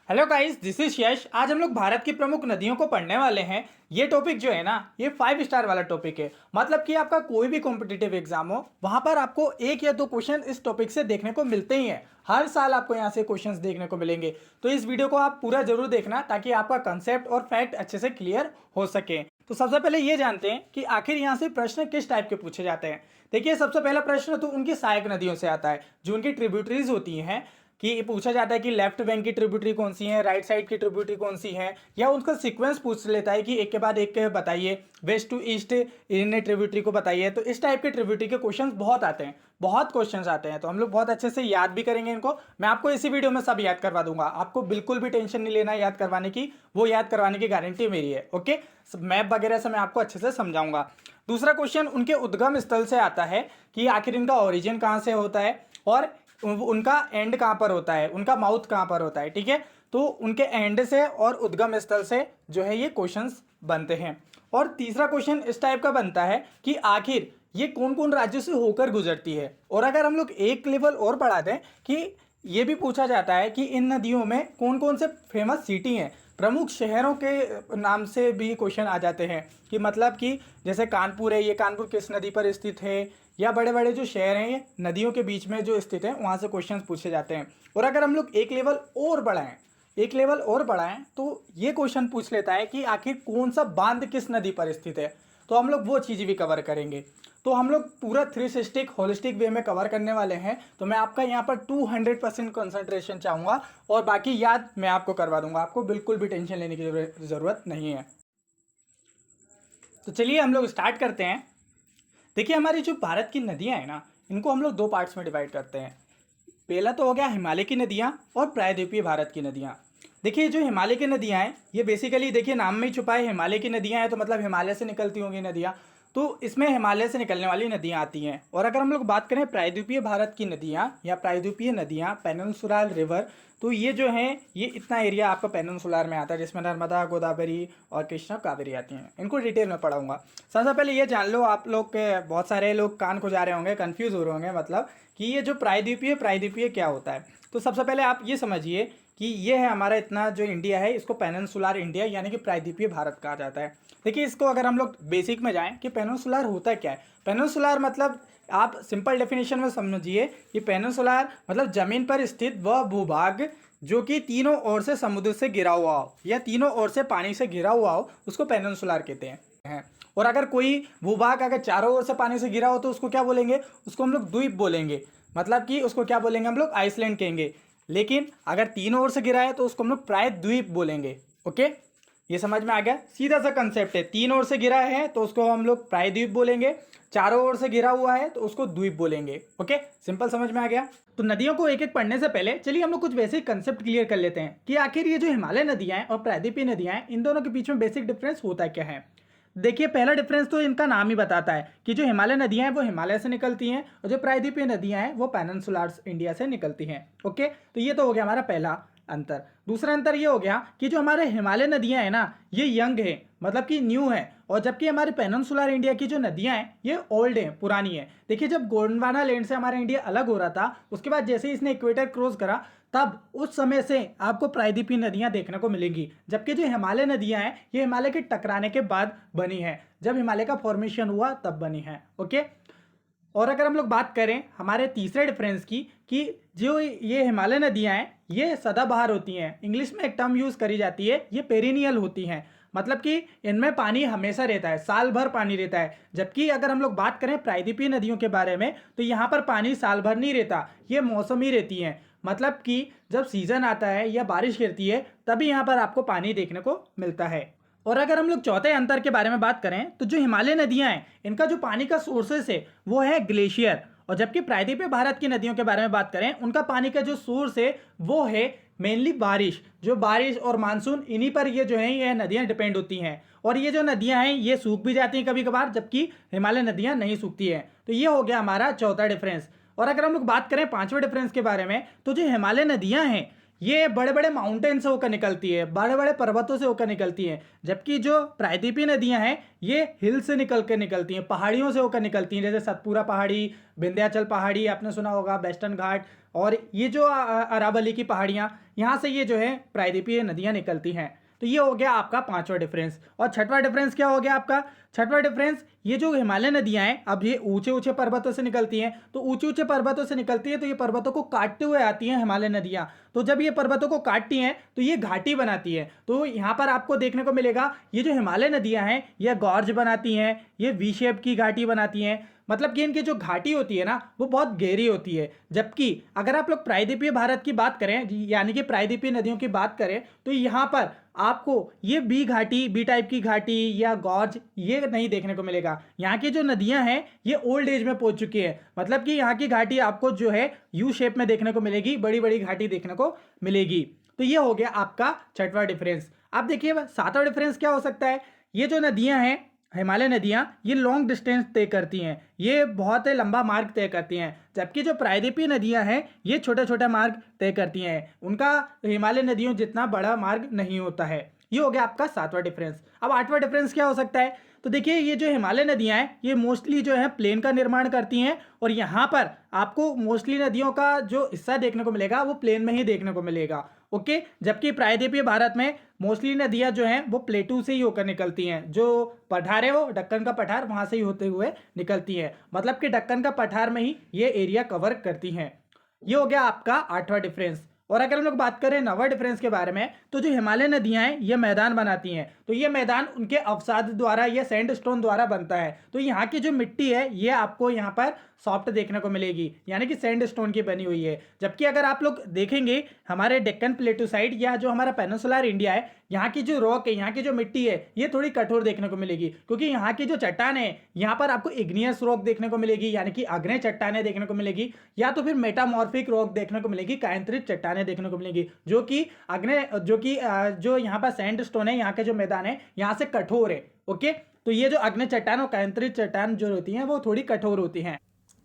Hello guys, this is यश। आज हम लोग भारत की प्रमुख नदियों को पढ़ने वाले हैं। ये टॉपिक जो है ना, ये 5 स्टार वाला टॉपिक है। मतलब कि आपका कोई भी कॉम्पिटिटिव एग्जाम हो, वहां पर आपको एक या दो क्वेश्चन इस टॉपिक से देखने को मिलते ही हैं। हर साल आपको यहाँ से क्वेश्चंस देखने को मिलेंगे। तो इस वीडियो को आप पूरा जरूर देखना ताकि आपका कंसेप्ट और फैक्ट अच्छे से क्लियर हो सके। तो सबसे पहले ये जानते हैं कि आखिर यहाँ से प्रश्न किस टाइप के पूछे जाते हैं। देखिए, सबसे पहला प्रश्न तो उनकी सहायक नदियों से आता है, जो उनकी ट्रिब्यूटरीज होती हैं। कि पूछा जाता है कि लेफ्ट बैंक की ट्रिब्यूटरी कौन सी है, राइट साइड की ट्रिब्यूटरी कौन सी है, या उनका सीक्वेंस पूछ लेता है कि एक के बाद एक के बताइए, वेस्ट टू ईस्ट इन ट्रिब्यूटरी को बताइए। तो इस टाइप के ट्रिब्यूटरी के क्वेश्चंस बहुत आते हैं, बहुत क्वेश्चंस आते हैं। तो हम लोग बहुत अच्छे से याद भी करेंगे इनको। मैं आपको इसी वीडियो में सब याद करवा दूंगा, आपको बिल्कुल भी टेंशन नहीं लेना याद करवाने की, वो याद करवाने की गारंटी मेरी है। ओके, मैप वगैरह से मैं आपको अच्छे से समझाऊंगा। दूसरा क्वेश्चन उनके उद्गम स्थल से आता है कि आखिर इनका ओरिजिन कहाँ से होता है और उनका एंड कहाँ पर होता है, उनका माउथ कहाँ पर होता है। ठीक है, तो उनके एंड से और उद्गम स्थल से जो है ये क्वेश्चंस बनते हैं। और तीसरा क्वेश्चन इस टाइप का बनता है कि आखिर ये कौन कौन राज्यों से होकर गुजरती है। और अगर हम लोग एक लेवल और बढ़ा दें कि ये भी पूछा जाता है कि इन नदियों में कौन कौन से फेमस सिटी हैं, प्रमुख शहरों के नाम से भी क्वेश्चन आ जाते हैं। कि मतलब कि जैसे कानपुर है, ये कानपुर किस नदी पर स्थित है, या बड़े बड़े जो शहर हैं ये नदियों के बीच में जो स्थित है, वहाँ से क्वेश्चंस पूछे जाते हैं। और अगर हम लोग एक लेवल और बढ़ाएं, एक लेवल और बढ़ाएं तो ये क्वेश्चन पूछ लेता है कि आखिर कौन सा बांध किस नदी पर स्थित है। तो हम लोग वो चीज़ भी कवर करेंगे। तो हम लोग पूरा 360 होलिस्टिक वे में कवर करने वाले हैं। तो मैं आपका यहाँ पर 200% कंसंट्रेशन चाहूँगा और बाकी याद मैं आपको करवा दूंगा। आपको बिल्कुल भी टेंशन लेने की ज़रूरत नहीं है। तो चलिए हम लोग स्टार्ट करते हैं। देखिए, हमारी जो भारत की नदियाँ हैं ना, इनको हम लोग दो पार्ट्स में डिवाइड करते हैं। पहला तो हो गया हिमालय की नदियाँ और प्रायद्वीपीय भारत की नदियाँ। देखिए, जो हिमालय की नदियाँ हैं ये बेसिकली देखिए नाम में ही छुपा है, हिमालय की नदियाँ हैं तो मतलब हिमालय से निकलती होंगी नदियाँ। तो इसमें हिमालय से निकलने वाली नदियाँ आती हैं। और अगर हम लोग बात करें प्रायद्वीपीय भारत की नदियाँ या प्रायद्वीपीय नदियाँ, पेनिनसुलर रिवर, तो ये जो है ये इतना एरिया आपका पेनिनसुलर में आता है, जिसमें नर्मदा, गोदावरी और कृष्णा, कावेरी आती हैं। इनको डिटेल में पढ़ाऊंगा। सबसे पहले ये जान लो, आप लोग के बहुत सारे लोग कान को जा रहे होंगे, कंफ्यूज हो रहे होंगे, मतलब कि ये जो प्रायद्वीपीय प्रायद्वीपीय क्या होता है। तो सबसे पहले आप ये समझिए कि ये है हमारा इतना जो इंडिया है, इसको पेनिनसुलर इंडिया यानी कि प्रायद्वीपीय भारत कहा जाता है। देखिए, इसको अगर हम लोग बेसिक में जाएं कि पेनिनसुलर होता क्या है। पेनिनसुलर मतलब आप सिंपल डेफिनेशन में समझिए कि पेनिनसुलर मतलब जमीन पर स्थित वह भूभाग जो कि तीनों ओर से समुद्र से घिरा हुआ हो या तीनों ओर से पानी से घिरा हुआ हो, उसको पेनिनसुलर कहते हैं। और अगर कोई भूभाग अगर चारों ओर से पानी से घिरा हो तो उसको क्या बोलेंगे, उसको हम लोग द्वीप बोलेंगे। मतलब कि उसको क्या बोलेंगे, हम लोग आइसलैंड कहेंगे। लेकिन अगर तीनों ओर से घिरा है तो उसको हम लोग प्रायद्वीप बोलेंगे। ओके, ये समझ में आ गया। सीधा सा कंसेप्ट है, तीन ओर से घिरा है तो उसको हम लोग प्रायद्वीप बोलेंगे, चारों ओर से घिरा हुआ है तो उसको द्वीप बोलेंगे। ओके, सिंपल समझ में आ गया। तो नदियों को एक एक पढ़ने से पहले चलिए हम लोग कुछ बेसिक कंसेप्ट क्लियर कर लेते हैं कि आखिर ये जो हिमालय नदियां हैं और प्रायद्वीपीय नदियां हैं, इन दोनों के बीच में बेसिक डिफरेंस होता क्या है। देखिए, पहला डिफरेंस तो इनका नाम ही बताता है कि जो हिमालय नदियां हैं वो हिमालय से निकलती हैं और जो प्रायद्वीपीय नदियां हैं वो पेनिनसुलर इंडिया से निकलती हैं। ओके, तो ये तो हो गया हमारा पहला अंतर। दूसरा अंतर ये हो गया कि जो हमारे हिमालय नदियां हैं ना, ये यंग है, मतलब कि न्यू है। और जबकि हमारे पेनिनसुलर इंडिया की जो नदियां हैं ये ओल्ड हैं, पुरानी है। देखिए, जब गोंडवाना लैंड से हमारा इंडिया अलग हो रहा था, उसके बाद जैसे ही इसने इक्वेटर क्रॉस करा, तब उस समय से आपको प्रायद्वीपीय नदियां देखने को मिलेंगी। जबकि जो हिमालय नदियां हैं ये हिमालय के टकराने के बाद बनी है, जब हिमालय का फॉर्मेशन हुआ तब बनी है। ओके, और अगर हम लोग बात करें हमारे तीसरे डिफरेंस की कि जो ये हिमालय नदियां हैं ये सदाबहार होती हैं। इंग्लिश में एक टर्म यूज करी जाती है, ये पेरिनियल होती हैं। मतलब कि इनमें पानी हमेशा रहता है, साल भर पानी रहता है। जबकि अगर हम लोग बात करें प्रायद्वीपीय नदियों के बारे में तो यहाँ पर पानी साल भर नहीं रहता, ये मौसमी रहती हैं। मतलब कि जब सीजन आता है या बारिश गिरती है तभी यहाँ पर आपको पानी देखने को मिलता है। और अगर हम लोग चौथे अंतर के बारे में बात करें तो जो हिमालय नदियां हैं इनका जो पानी का सोर्सेस है वो है ग्लेशियर। और जबकि प्रायद्वीपीय भारत की नदियों के बारे में बात करें, उनका पानी का जो सोर्स है वो है मेनली बारिश। जो बारिश और मानसून, इन्हीं पर ये जो है ये नदियां डिपेंड होती हैं। और ये जो नदियां हैं ये सूख भी जाती हैं कभी कभार, जबकि हिमालय नदियां नहीं सूखती हैं। तो ये हो गया हमारा चौथा डिफरेंस। और अगर हम लोग बात करें पांचवें डिफरेंस के बारे में, तो जो हिमालय नदियां हैं ये बड़े बड़े माउंटेन से होकर निकलती है, बड़े बड़े पर्वतों से होकर निकलती हैं। जबकि जो प्रायद्वीपीय नदियां हैं ये हिल से निकल के निकलती हैं, पहाड़ियों से होकर निकलती हैं, जैसे सतपुरा पहाड़ी, विंध्याचल पहाड़ी आपने सुना होगा, वेस्टर्न घाट, और ये जो अरावली की पहाड़ियाँ, यहाँ से ये जो है प्रायद्वीपीय नदियाँ निकलती हैं। तो ये हो गया आपका पांचवा डिफरेंस। और छठवां डिफरेंस क्या हो गया आपका? छठवां डिफरेंस, ये जो हिमालय नदियां हैं अब ये ऊंचे ऊंचे पर्वतों से निकलती हैं, तो ऊंचे ऊंचे पर्वतों से निकलती है तो ये पर्वतों को काटते हुए आती हैं हिमालय नदियां। तो जब ये पर्वतों को काटती हैं तो ये घाटी बनाती है। तो यहाँ पर आपको देखने को मिलेगा ये जो हिमालय नदियां हैं ये गॉर्ज बनाती हैं, ये वी शेप की घाटी बनाती हैं। मतलब कि इनकी जो घाटी होती है ना वो बहुत गहरी होती है। जबकि अगर आप लोग प्रायद्वीपीय भारत की बात करें, यानी कि प्रायद्वीपीय नदियों की बात करें, तो यहाँ पर आपको ये बी घाटी, बी टाइप की घाटी या गॉर्ज ये नहीं देखने को मिलेगा। यहाँ की जो नदियां हैं ये ओल्ड एज में पहुंच चुकी है। मतलब कि यहाँ की घाटी आपको जो है यू शेप में देखने को मिलेगी, बड़ी बड़ी घाटी देखने को मिलेगी। तो ये हो गया आपका छठवां डिफरेंस। अब देखिए सातवां डिफरेंस क्या हो सकता है? ये जो नदियां हैं हिमालय नदियां ये लॉन्ग डिस्टेंस तय करती हैं, ये बहुत ही लंबा मार्ग तय करती हैं। जबकि जो प्रायद्वीपीय नदियां हैं ये छोटे छोटे मार्ग तय करती हैं, उनका हिमालय नदियों जितना बड़ा मार्ग नहीं होता है। ये हो गया आपका सातवां डिफरेंस। अब आठवां डिफरेंस क्या हो सकता है? तो देखिए ये जो हिमालय नदियां हैं ये मोस्टली जो है प्लेन का निर्माण करती हैं, और यहाँ पर आपको मोस्टली नदियों का जो हिस्सा देखने को मिलेगा वो प्लेन में ही देखने को मिलेगा। ओके, जबकि प्रायद्वीपीय भारत में मोस्टली नदियां जो हैं वो प्लेटू से ही होकर निकलती हैं, जो पठार है वो दक्कन का पठार वहां से ही होते हुए निकलती हैं। मतलब कि दक्कन का पठार में ही ये एरिया कवर करती हैं। ये हो गया आपका आठवां डिफरेंस। और अगर हम लोग बात करें नवा डिफरेंस के बारे में, तो जो हिमालय नदियां हैं ये मैदान बनाती हैं, तो ये मैदान उनके अवसाद द्वारा या सैंडस्टोन द्वारा बनता है। तो यहाँ की जो मिट्टी है ये आपको यहाँ पर सॉफ्ट देखने को मिलेगी, यानी कि सैंडस्टोन की बनी हुई है। जबकि अगर आप लोग देखेंगे हमारे डेक्कन प्लेटू साइड या जो हमारा पेनिनसुलर इंडिया है, यहाँ की जो रॉक है, यहाँ की जो मिट्टी है ये थोड़ी कठोर देखने को मिलेगी, क्योंकि यहाँ की जो चट्टान है यहाँ पर आपको इग्नियस रॉक देखने को मिलेगी, यानी कि अग्नि चट्टानें देखने को मिलेगी, या तो फिर मेटामॉर्फिक रॉक देखने को मिलेगी, कायांतरित चट्टानें देखने को मिलेगी, जो कि जो यहाँ पर सैंडस्टोन है, यहाँ के जो मैदान है यहाँ से कठोर है। ओके, तो ये जो अग्नि चट्टान और कायांतरित चट्टान जो होती हैं वो थोड़ी कठोर होती हैं।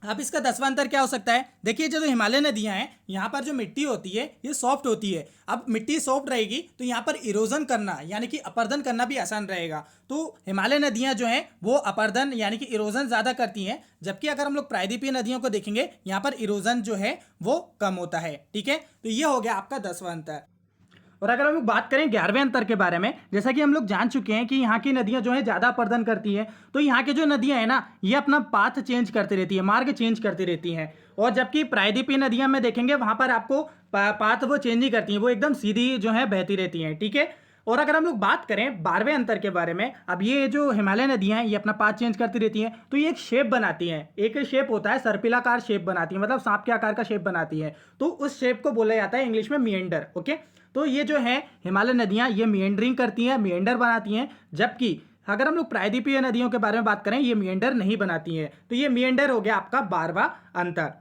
अब इसका 10वां अंतर क्या हो सकता है? देखिए जो हिमालय नदियां हैं यहाँ पर जो मिट्टी होती है ये सॉफ्ट होती है। अब मिट्टी सॉफ्ट रहेगी तो यहाँ पर इरोजन करना यानी कि अपर्दन करना भी आसान रहेगा। तो हिमालय नदियां जो हैं वो अपर्दन यानी कि इरोजन ज़्यादा करती हैं, जबकि अगर हम लोग प्रायद्वीपीय नदियों को देखेंगे यहाँ पर इरोजन जो है वो कम होता है। ठीक है, तो ये हो गया आपका 10वां अंतर। और अगर हम लोग बात करें 11वें अंतर के बारे में, जैसा कि हम लोग जान चुके हैं कि यहाँ की नदियाँ जो है ज़्यादा अपर्दन करती हैं, तो यहाँ की जो नदियाँ हैं ना ये अपना पाथ चेंज करती रहती है, मार्ग चेंज करती रहती हैं। और जबकि प्रायद्वीपीय नदियाँ में देखेंगे वहाँ पर आपको पाथ वो चेंज नहीं करती हैं, वो एकदम सीधी जो है बहती रहती हैं। ठीक है, और अगर हम लोग बात करें 12वें अंतर के बारे में, अब ये जो हिमालय नदियां हैं ये अपना पाथ चेंज करती रहती हैं, तो ये एक शेप बनाती हैं, एक शेप होता है सर्पिलाकार शेप बनाती है, मतलब सांप के आकार का शेप बनाती है। तो उस शेप को बोला जाता है इंग्लिश में मिएंडर। ओके, तो ये जो है हिमालय नदियां ये मिएंडरिंग करती हैं, मिएंडर बनाती हैं। जबकि अगर हम लोग प्रायद्वीपीय नदियों के बारे में बात करें ये मिएंडर नहीं बनाती हैं। तो ये मिएंडर हो गया आपका 12वां अंतर।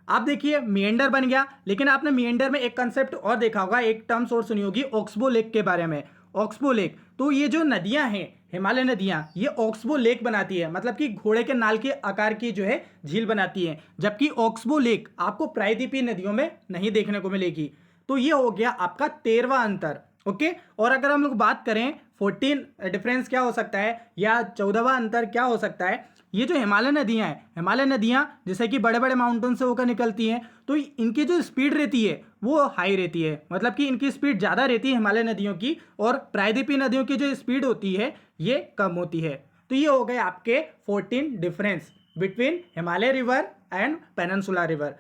आप देखिए मिएंडर बन गया, लेकिन आपने मिएंडर में एक कंसेप्ट और देखा होगा, एक टर्म सोर्स सुनी होगी ऑक्सबो लेक के बारे में। ऑक्सबो लेक, तो ये जो नदियां हैं हिमालय नदियां ये ऑक्सबो लेक बनाती है, मतलब कि घोड़े के नाल के आकार की जो है झील बनाती है। जबकि ऑक्सबो लेक आपको प्रायद्वीपीय नदियों में नहीं देखने को मिलेगी। तो ये हो गया आपका 13वां अंतर। ओके, और अगर हम लोग बात करें 14 डिफरेंस क्या हो सकता है या 14वां अंतर क्या हो सकता है, ये जो हिमालय नदियां हैं, हिमालय नदियां जैसे कि बड़े बड़े माउंटेन से होकर निकलती हैं, तो इनकी जो स्पीड रहती है वो हाई रहती है, मतलब कि इनकी स्पीड ज़्यादा रहती है हिमालय नदियों की, और प्रायद्वीपीय नदियों की जो स्पीड होती है ये कम होती है। तो ये हो गए आपके 14 difference between Himalaya river and peninsula river.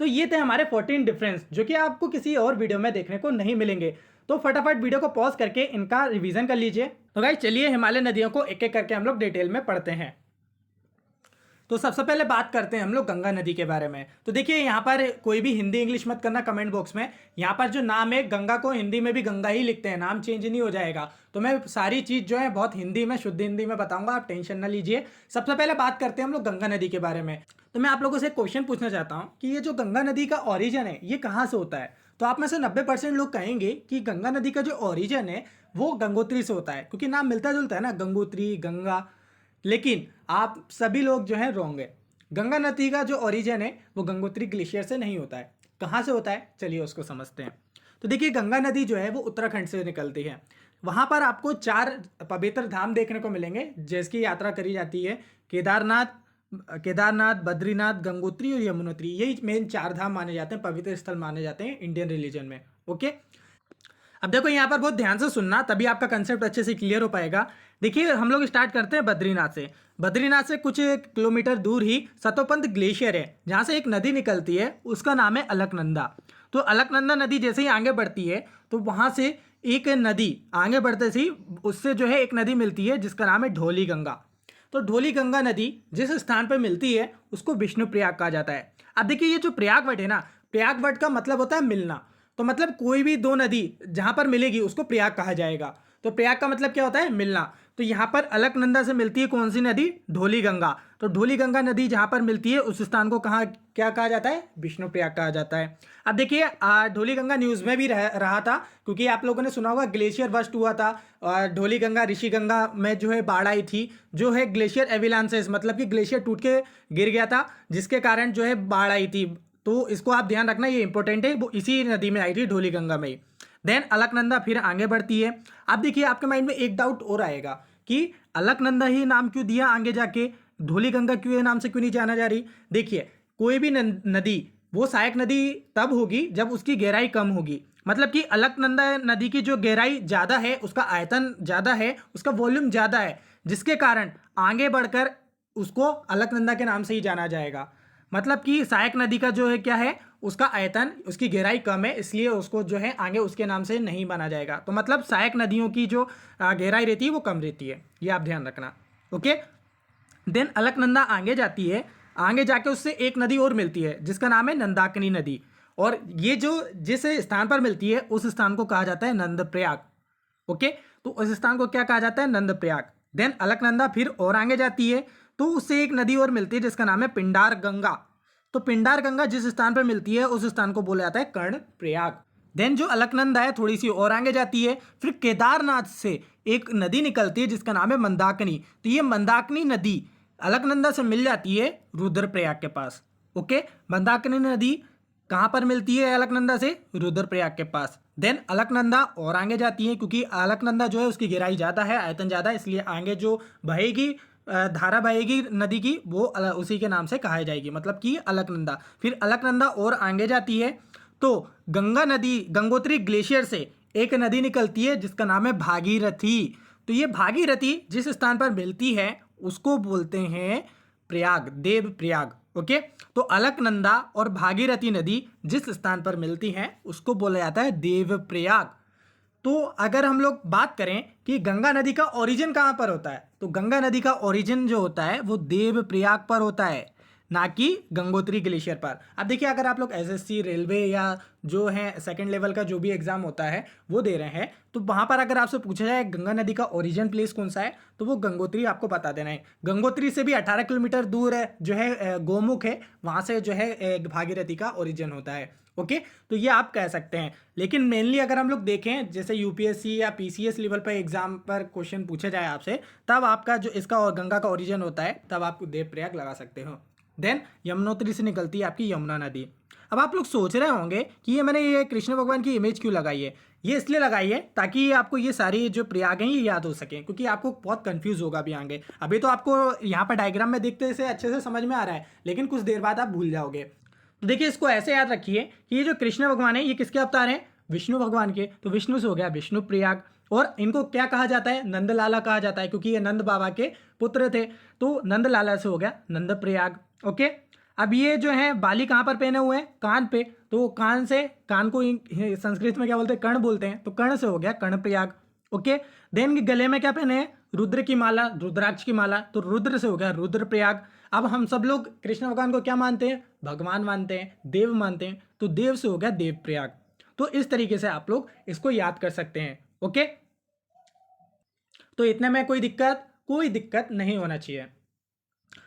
तो ये थे हमारे 14 डिफरेंस जो कि आपको किसी और वीडियो में देखने को नहीं मिलेंगे। तो फटाफट वीडियो को पॉज करके इनका रिवीजन कर लीजिए। तो गाइस चलिए हिमालय नदियों को एक एक करके हम लोग डिटेल में पढ़ते हैं। तो सबसे पहले बात करते हैं हम लोग गंगा नदी के बारे में। तो देखिए यहाँ पर कोई भी हिंदी इंग्लिश मत करना कमेंट बॉक्स में। यहाँ पर जो नाम है गंगा को हिंदी में भी गंगा ही लिखते हैं, नाम चेंज नहीं हो जाएगा। तो मैं सारी चीज़ जो है बहुत हिंदी में शुद्ध हिंदी में बताऊंगा, आप टेंशन ना लीजिए। सबसे पहले बात करते हैं हम लोग गंगा नदी के बारे में। तो मैं आप लोगों से एक क्वेश्चन पूछना चाहता हूँ कि ये जो गंगा नदी का ओरिजिन है ये कहाँ से होता है? तो आप में से 90% लोग कहेंगे कि गंगा नदी का जो ओरिजिन है वो गंगोत्री से होता है, क्योंकि नाम मिलता जुलता है ना, गंगोत्री, गंगा। लेकिन आप सभी लोग जो है रॉन्ग है। गंगा नदी का जो ओरिजिन है वो गंगोत्री ग्लेशियर से नहीं होता है। कहाँ से होता है चलिए उसको समझते हैं। तो देखिए गंगा नदी जो है वो उत्तराखंड से निकलती है। वहाँ पर आपको 4 पवित्र धाम देखने को मिलेंगे जिसकी यात्रा करी जाती है। केदारनाथ, बद्रीनाथ, गंगोत्री और यमुनोत्री, यही मेन 4 धाम माने जाते हैं, पवित्र स्थल माने जाते हैं इंडियन रिलीजन में। ओके, अब देखो यहाँ पर बहुत ध्यान से सुनना, तभी आपका कंसेप्ट अच्छे से क्लियर हो पाएगा। देखिए हम लोग स्टार्ट करते हैं बद्रीनाथ से। बद्रीनाथ से कुछ किलोमीटर दूर ही सतोपंथ ग्लेशियर है, जहाँ से एक नदी निकलती है, उसका नाम है अलकनंदा। तो अलकनंदा नदी जैसे ही आगे बढ़ती है तो वहाँ से एक नदी आगे बढ़ते ही उससे जो है एक नदी मिलती है जिसका नाम है ढोली गंगा। तो ढोली गंगा नदी जिस स्थान पर मिलती है उसको विष्णु प्रयाग कहा जाता है। अब देखिए ये जो प्रयाग वट है ना, प्रयाग वट का मतलब होता है मिलना। तो मतलब कोई भी 2 नदी जहाँ पर मिलेगी उसको प्रयाग कहा जाएगा। तो प्रयाग का मतलब क्या होता है? मिलना। तो यहाँ पर अलकनंदा से मिलती है कौन सी नदी? ढोली गंगा। तो ढोली गंगा नदी जहाँ पर मिलती है उस स्थान को कहाँ क्या कहा जाता है? विष्णु प्रयाग कहा जाता है। अब देखिए ढोली गंगा न्यूज़ में भी रहा था, क्योंकि आप लोगों ने सुना होगा ग्लेशियर बस्ट हुआ था और ढोली गंगा ऋषि गंगा में जो है बाढ़ आई थी, जो है ग्लेशियर एविलांसेस, मतलब कि ग्लेशियर टूट के गिर गया था जिसके कारण जो है बाढ़ आई थी। तो इसको आप ध्यान रखना, ये इंपॉर्टेंट है, वो इसी नदी में आई थी, ढोली गंगा में ही। देन अलकनंदा फिर आगे बढ़ती है। अब देखिए आपके माइंड में एक डाउट और आएगा कि अलकनंदा ही नाम क्यों दिया, आगे जाके ढोली गंगा क्यों ये नाम से क्यों नहीं जाना जा रही? देखिए कोई भी नदी वो सहायक नदी तब होगी जब उसकी गहराई कम होगी। मतलब कि अलकनंदा नदी की जो गहराई ज़्यादा है, उसका आयतन ज़्यादा है, उसका वॉल्यूम ज़्यादा है, जिसके कारण आगे बढ़कर उसको अलकनंदा के नाम से ही जाना जाएगा। मतलब कि सहायक नदी का जो है क्या है, उसका आयतन, उसकी गहराई कम है, इसलिए उसको जो है आगे उसके नाम से नहीं माना जाएगा। तो मतलब सहायक नदियों की जो गहराई रहती है वो कम रहती है, ये आप ध्यान रखना। ओके, देन अलकनंदा आगे जाती है, आगे जाके उससे एक नदी और मिलती है जिसका नाम है नंदाकिनी नदी। और ये जो जिस स्थान पर मिलती है उस स्थान को कहा जाता है नंदप्रयाग। ओके, तो उस स्थान को क्या कहा जाता है? नंदप्रयाग। देन अलकनंदा फिर और आगे जाती है तो उससे एक नदी और मिलती है जिसका नाम है पिंडार गंगा। तो पिंडार गंगा जिस स्थान पर मिलती है उस स्थान को बोला जाता है कर्णप्रयाग। देन जो अलकनंदा है थोड़ी सी और आगे जाती है, फिर केदारनाथ से एक नदी निकलती है जिसका नाम है मंदाकिनी। तो ये मंदाकिनी नदी अलकनंदा से मिल जाती है रुद्रप्रयाग के पास। ओके, मंदाकिनी नदी कहाँ पर मिलती है अलकनंदा से? रुद्रप्रयाग के पास। देन अलकनंदा और आगे जाती है, क्योंकि अलकनंदा जो है उसकी गहराई ज़्यादा है, आयतन ज़्यादा है, इसलिए आगे जो बहेगी धारा बहेगी नदी की वो उसी के नाम से कहा जाएगी, मतलब कि अलकनंदा। फिर अलकनंदा और आगे जाती है तो गंगा नदी, गंगोत्री ग्लेशियर से एक नदी निकलती है जिसका नाम है भागीरथी। तो ये भागीरथी जिस स्थान पर मिलती है उसको बोलते हैं प्रयाग, देव प्रयाग। ओके, तो अलकनंदा और भागीरथी नदी जिस स्थान पर मिलती हैं उसको बोला जाता है देव प्रयाग। तो अगर हम लोग बात करें कि गंगा नदी का ओरिजिन कहाँ पर होता है, तो गंगा नदी का ओरिजिन जो होता है वो देव प्रयाग पर होता है, ना कि गंगोत्री ग्लेशियर पर। अब देखिए अगर आप लोग एसएससी, रेलवे या जो है सेकंड लेवल का जो भी एग्जाम होता है वो दे रहे हैं, तो वहाँ पर अगर आपसे पूछा जाए गंगा नदी का ओरिजिन प्लेस कौन सा है, तो वो गंगोत्री आपको बता देना है। गंगोत्री से भी 18 किलोमीटर दूर है जो है गोमुख है, वहाँ से जो है भागीरथी का ओरिजिन होता है। ओके, तो ये आप कह सकते हैं। लेकिन मेनली अगर हम लोग देखें जैसे यूपीएससी या पीसीएस लेवल पर एग्जाम पर क्वेश्चन पूछा जाए आपसे, तब आपका जो इसका और गंगा का ओरिजिन होता है तब आप देवप्रयाग लगा सकते हो। देन यमुनोत्री से निकलती है आपकी यमुना नदी। अब आप लोग सोच रहे होंगे कि ये मैंने ये कृष्ण भगवान की इमेज क्यों लगाई है? ये इसलिए लगाई है ताकि आपको ये सारी जो प्रयाग हैं ये याद हो सकें, क्योंकि आपको बहुत कंफ्यूज होगा अभी आगे। अभी तो आपको यहाँ पर डायग्राम में देखते से अच्छे से समझ में आ रहा है, लेकिन कुछ देर बाद आप भूल जाओगे। तो देखिए इसको ऐसे याद रखिए कि ये जो कृष्ण भगवान है ये किसके अवतार हैं? विष्णु भगवान के। तो विष्णु से हो गया विष्णु प्रयाग, और इनको क्या कहा जाता है? नंदलाला कहा जाता है, क्योंकि ये नंद बाबा के पुत्र थे। तो नंदलाला से हो गया नंद प्रयाग। ओके, अब ये जो है बाली कहाँ पर पहने हुए हैं? कान पे। तो कान से, कान को संस्कृत में क्या बोलते हैं? कर्ण बोलते हैं। तो कर्ण से हो गया कर्णप्रयाग। ओके, देन गले में क्या पहने हैं? रुद्र की माला, रुद्राक्ष की माला। तो रुद्र से हो गया रुद्रप्रयाग। अब हम सब लोग कृष्ण भगवान को क्या मानते हैं? भगवान मानते हैं, देव मानते हैं। तो देव से हो गया देवप्रयाग। तो इस तरीके से आप लोग इसको याद कर सकते हैं। ओके, तो इतने में कोई दिक्कत नहीं होना चाहिए।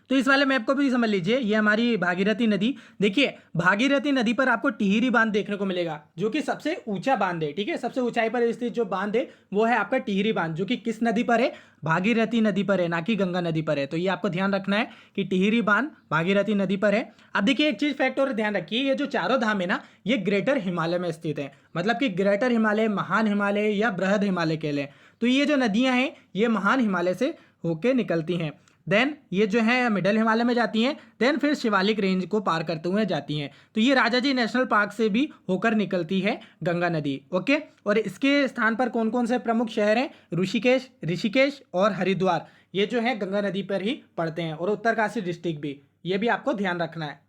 तो इस वाले मैप को भी समझ लीजिए, ये हमारी भागीरथी नदी। देखिए भागीरथी नदी पर आपको टिहरी बांध देखने को मिलेगा, जो कि सबसे ऊंचा बांध है। ठीक है, सबसे ऊंचाई पर स्थित जो बांध है वो है आपका टिहरी बांध, जो कि किस नदी पर है, भागीरथी नदी पर है, ना कि गंगा नदी पर है। तो ये आपको ध्यान रखना है कि टिहरी बांध भागीरथी नदी पर है। अब देखिए एक चीज फैक्ट और ध्यान रखिए, ये जो चारों धाम है ना, ये ग्रेटर हिमालय में स्थित है। मतलब कि ग्रेटर हिमालय, महान हिमालय या बृहद हिमालय कह लें। तो ये जो नदियां हैं ये महान हिमालय से होके निकलती हैं। देन ये जो है मिडल हिमालय में जाती हैं, देन फिर शिवालिक रेंज को पार करते हुए जाती हैं। तो ये राजाजी नेशनल पार्क से भी होकर निकलती है गंगा नदी। ओके, और इसके स्थान पर कौन कौन से प्रमुख शहर हैं, ऋषिकेश और हरिद्वार, ये जो है गंगा नदी पर ही पड़ते हैं, और उत्तरकाशी डिस्ट्रिक्ट भी, ये भी आपको ध्यान रखना है।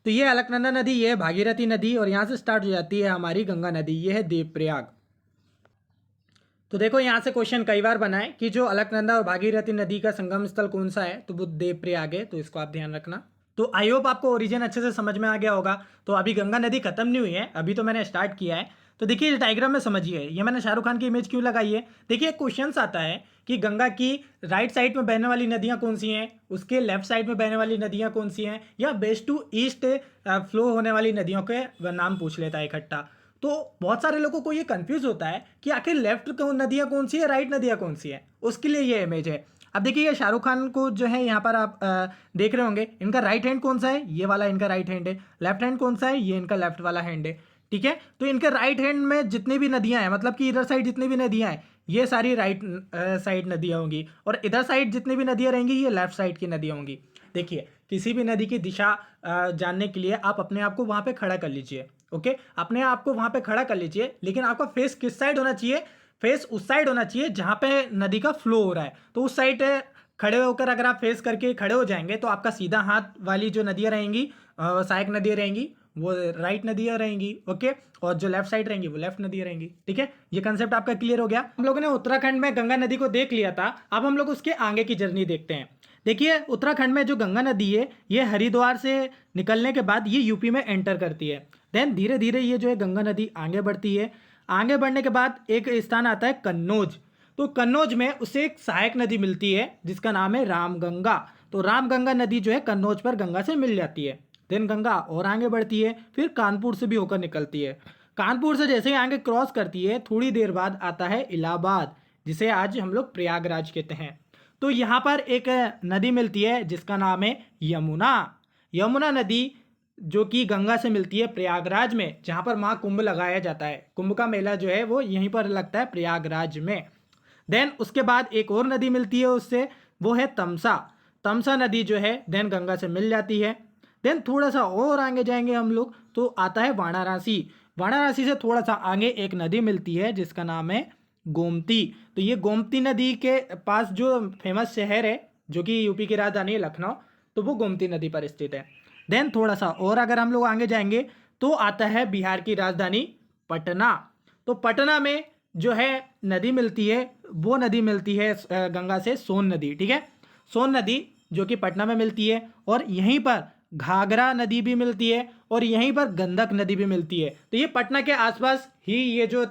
तो ये अलकनंदा नदी, ये है भागीरथी नदी, और यहाँ से स्टार्ट हो जाती है हमारी गंगा नदी, ये है देवप्रयाग। तो देखो यहाँ से क्वेश्चन कई बार बना है कि जो अलकनंदा और भागीरथी नदी का संगम स्थल कौन सा है, तो वो देवप्रयाग है। तो इसको आप ध्यान रखना। तो आई होप आपको ओरिजिन अच्छे से समझ में आ गया होगा। तो अभी गंगा नदी खत्म नहीं हुई है, अभी तो मैंने स्टार्ट किया है। तो देखिए डायग्राम में समझिए, ये मैंने शाहरुख खान की इमेज क्यों लगाई है। देखिए क्वेश्चन आता है कि गंगा की राइट साइड में बहने वाली नदियां कौन सी हैं, उसके लेफ्ट साइड में बहने वाली नदियां कौन सी हैं, या वेस्ट टू ईस्ट फ्लो होने वाली नदियों के नाम पूछ लेता है इकट्ठा। तो बहुत सारे लोगों को ये कंफ्यूज होता है कि आखिर लेफ्ट नदियाँ कौन सी है, राइट नदियाँ कौन सी है, उसके लिए ये इमेज है। अब देखिए ये शाहरुख खान को जो है यहाँ पर आप देख रहे होंगे, इनका राइट हैंड कौन सा है, ये वाला इनका राइट हैंड है। लेफ्ट हैंड कौन सा है, ये इनका लेफ्ट वाला हैंड है। ठीक है, तो इनके राइट हैंड में जितनी भी नदियाँ हैं, मतलब कि इधर साइड जितनी भी नदियाँ हैं, ये सारी राइट साइड नदियाँ होंगी, और इधर साइड जितनी भी नदियाँ रहेंगी ये लेफ्ट साइड की नदियाँ होंगी। देखिए किसी भी नदी की दिशा जानने के लिए आप अपने आप को वहाँ पे खड़ा कर लीजिए। ओके, अपने आप को वहाँ पे खड़ा कर लीजिए, लेकिन आपका फेस किस साइड होना चाहिए, फेस उस साइड होना चाहिए जहाँ पे नदी का फ्लो हो रहा है। तो उस साइड खड़े होकर अगर आप फेस करके खड़े हो जाएंगे तो आपका सीधा हाथ वाली जो नदियाँ रहेंगी, सहायक नदियाँ रहेंगी, वो राइट नदियाँ रहेंगी। ओके, और जो लेफ्ट साइड रहेंगी वो लेफ्ट नदियाँ रहेंगी। ठीक है, ये कंसेप्ट आपका क्लियर हो गया। हम लोगों ने उत्तराखंड में गंगा नदी को देख लिया था, अब हम लोग उसके आगे की जर्नी देखते हैं। देखिए उत्तराखंड में जो गंगा नदी है ये हरिद्वार से निकलने के बाद ये यूपी में एंटर करती है। देन धीरे धीरे ये जो है गंगा नदी आगे बढ़ती है। आगे बढ़ने के बाद एक स्थान आता है कन्नौज। तो कन्नौज में उसे एक सहायक नदी मिलती है जिसका नाम है रामगंगा। तो रामगंगा नदी जो है कन्नौज पर गंगा से मिल जाती है। देन गंगा और आगे बढ़ती है, फिर कानपुर से भी होकर निकलती है। कानपुर से जैसे ही आगे क्रॉस करती है, थोड़ी देर बाद आता है इलाहाबाद, जिसे आज हम लोग प्रयागराज कहते हैं। तो यहाँ पर एक नदी मिलती है जिसका नाम है यमुना। यमुना नदी जो कि गंगा से मिलती है प्रयागराज में, जहाँ पर माँ कुंभ लगाया जाता है। कुंभ का मेला जो है वो यहीं पर लगता है प्रयागराज में। देन उसके बाद एक और नदी मिलती है उससे, वो है तमसा। तमसा नदी जो है देन गंगा से मिल जाती है। देन थोड़ा सा और आगे जाएंगे हम लोग तो आता है वाराणसी। वाराणसी से थोड़ा सा आगे एक नदी मिलती है जिसका नाम है गोमती। तो ये गोमती नदी के पास जो फेमस शहर है जो कि यूपी की राजधानी है लखनऊ, तो वो गोमती नदी पर स्थित है। देन थोड़ा सा और अगर हम लोग आगे जाएंगे तो आता है बिहार की राजधानी पटना। तो पटना में जो है नदी मिलती है, वो नदी मिलती है गंगा से सोन नदी। ठीक है, सोन नदी जो कि पटना में मिलती है, और यहीं पर घाघरा नदी भी मिलती है, और यहीं पर गंडक नदी भी मिलती है। तो ये पटना के आसपास ही ये जो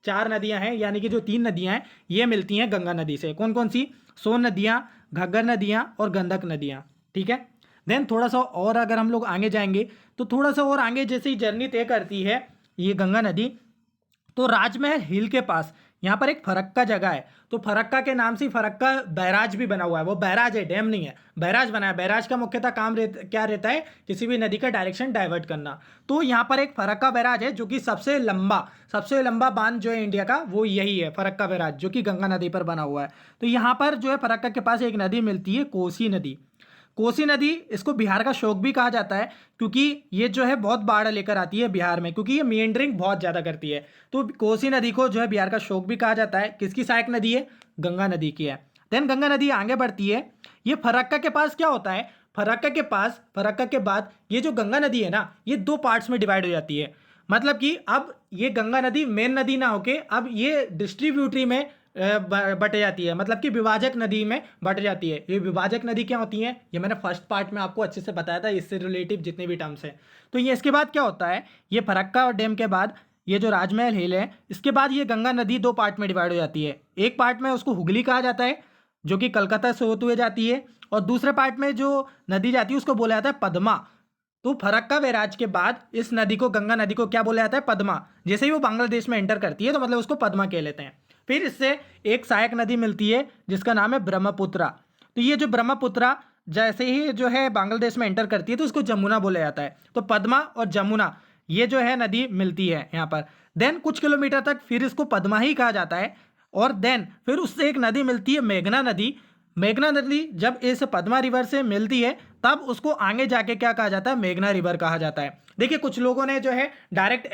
चार नदियां हैं, यानी कि जो तीन नदियां हैं ये मिलती हैं गंगा नदी से। कौन कौन सी, सोन नदियां, घग्गर नदियां और गंडक नदियां। ठीक है, देन थोड़ा सा और अगर हम लोग आगे जाएंगे तो थोड़ा सा और आगे जैसे ही जर्नी तय करती है ये गंगा नदी, तो राजमहल हिल के पास यहाँ पर एक फरक्का जगह है। तो फरक्का के नाम से फरक्का बैराज भी बना हुआ है। वो बैराज है, डैम नहीं है, बैराज बना है। बैराज का मुख्यतः काम क्या रहता है, किसी भी नदी का डायरेक्शन डाइवर्ट करना। तो यहाँ पर एक फरक्का बैराज है जो कि सबसे लंबा बांध जो है इंडिया का वो यही है, फरक्का बैराज, जो कि गंगा नदी पर बना हुआ है। तो यहाँ पर जो है फरक्का के पास एक नदी मिलती है कोसी नदी। कोसी नदी, इसको बिहार का शोक भी कहा जाता है क्योंकि ये जो है बहुत बाढ़ लेकर आती है बिहार में, क्योंकि ये मेंडरिंग बहुत ज़्यादा करती है। तो कोसी नदी को जो है बिहार का शोक भी कहा जाता है। किसकी सहायक नदी है, गंगा नदी की है। देन गंगा नदी आगे बढ़ती है। ये फरक्का के पास क्या होता है, फरक्का के बाद ये जो गंगा नदी है ना, ये दो पार्ट्स में डिवाइड हो जाती है। मतलब कि अब ये गंगा नदी मेन नदी ना होके अब ये डिस्ट्रीब्यूटरी में बट जाती है, मतलब कि विभाजक नदी में बट जाती है। ये विभाजक नदी क्या होती है, ये मैंने फर्स्ट पार्ट में आपको अच्छे से बताया था, इससे रिलेटिव जितने भी टर्म्स हैं। तो ये इसके बाद क्या होता है, ये फरक्का डैम के बाद ये जो राजमहल हिल है, इसके बाद ये गंगा नदी दो पार्ट में डिवाइड हो जाती है। एक पार्ट में उसको हुगली कहा जाता है, जो कि कलकत्ता से होते हुए जाती है, और दूसरे पार्ट में जो नदी जाती है उसको बोला जाता है पद्मा। तो फरक्का बैराज के बाद इस नदी को, गंगा नदी को क्या बोला जाता है? पद्मा। जैसे ही वो बांग्लादेश में एंटर करती है तो मतलब उसको पद्मा कह लेते हैं। फिर इससे एक सहायक नदी मिलती है जिसका नाम है ब्रह्मपुत्रा। तो ये जो ब्रह्मपुत्रा जैसे ही जो है बांग्लादेश में एंटर करती है तो उसको जमुना बोला जाता है। तो पद्मा और जमुना ये जो है नदी मिलती है यहाँ पर। देन कुछ किलोमीटर तक फिर इसको पद्मा ही कहा जाता है, और देन फिर उससे एक नदी मिलती है मेघना नदी। मेघना नदी जब इस पद्मा रिवर से मिलती है तब उसको आगे जाके क्या कहा जाता है? मेघना रिवर कहा जाता है। देखिए कुछ लोगों ने जो है डायरेक्ट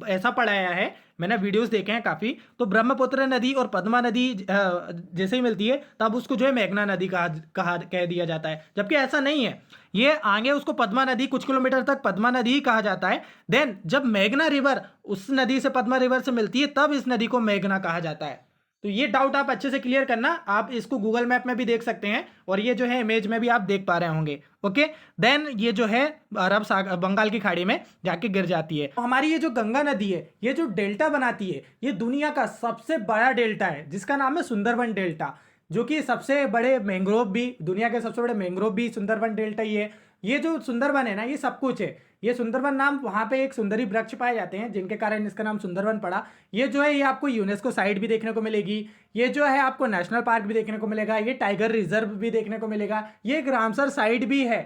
ऐसा पढ़ाया है, मैंने वीडियोस देखे हैं काफ़ी, तो ब्रह्मपुत्र नदी और पद्मा नदी जैसे ही मिलती है तब उसको जो है मेघना नदी कह दिया जाता है, जबकि ऐसा नहीं है। ये आगे उसको पद्मा नदी, कुछ किलोमीटर तक पद्मा नदी ही कहा जाता है। देन जब मेघना रिवर उस नदी से, पद्मा रिवर से मिलती है, तब इस नदी को मेघना कहा जाता है। तो ये डाउट आप अच्छे से क्लियर करना। आप इसको गूगल मैप में भी देख सकते हैं और ये जो है इमेज में भी आप देख पा रहे होंगे। ओके, देन ये जो है अरब सागर, बंगाल की खाड़ी में जाके गिर जाती है। तो हमारी ये जो गंगा नदी है, ये जो डेल्टा बनाती है, ये दुनिया का सबसे बड़ा डेल्टा है जिसका नाम है सुंदरबन डेल्टा, जो कि सबसे बड़े मैंग्रोव भी, दुनिया के सबसे बड़े मैंग्रोव भी सुंदरबन डेल्टा ही है। ये जो सुंदरबन है ना, ये सब कुछ है। ये सुंदरबन नाम, वहाँ पे एक सुंदरी वृक्ष पाए जाते हैं जिनके कारण इसका नाम सुंदरबन पड़ा। ये जो है ये आपको यूनेस्को साइट भी देखने को मिलेगी, ये जो है आपको नेशनल पार्क भी देखने को मिलेगा, ये टाइगर रिजर्व भी देखने को मिलेगा, ये एक रामसर साइट भी है।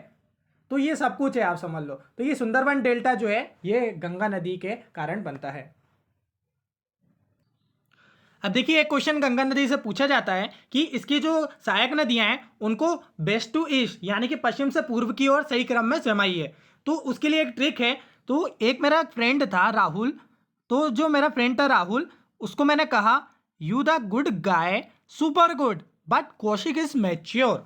तो ये सब कुछ है, आप समझ लो। तो ये सुंदरबन डेल्टा जो है ये गंगा नदी के कारण बनता है। अब देखिए एक क्वेश्चन गंगा नदी से पूछा जाता है कि इसकी जो सहायक नदियां हैं उनको वेस्ट टू ईस्ट यानी कि पश्चिम से पूर्व की ओर सही क्रम में जमाइए। तो उसके लिए एक ट्रिक है। तो एक मेरा फ्रेंड था राहुल, तो जो मेरा फ्रेंड था राहुल, उसको मैंने कहा you the good guy super good but Kaushik is mature.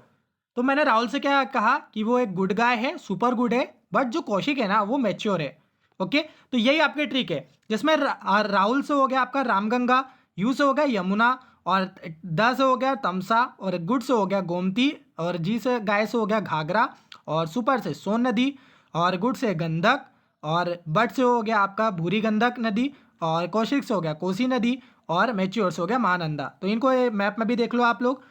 तो मैंने राहुल से क्या कहा कि वो एक गुड गाय है, सुपर गुड है, बट जो कौशिक है ना वो मैच्योर है। ओके, तो यही आपकी ट्रिक है, जिसमें राहुल से हो गया आपका रामगंगा, यू से हो गया यमुना, और द से हो गया तमसा, और गुड से हो गया गोमती, और जी से गाय से हो गया घाघरा, और सुपर से सोन नदी, और गुड से गंधक, और बट से हो गया आपका भूरी गंधक नदी, और कौशिक से हो गया कोसी नदी, और मैच्योर से हो गया महानंदा। तो इनको मैप में भी देख लो आप लोग।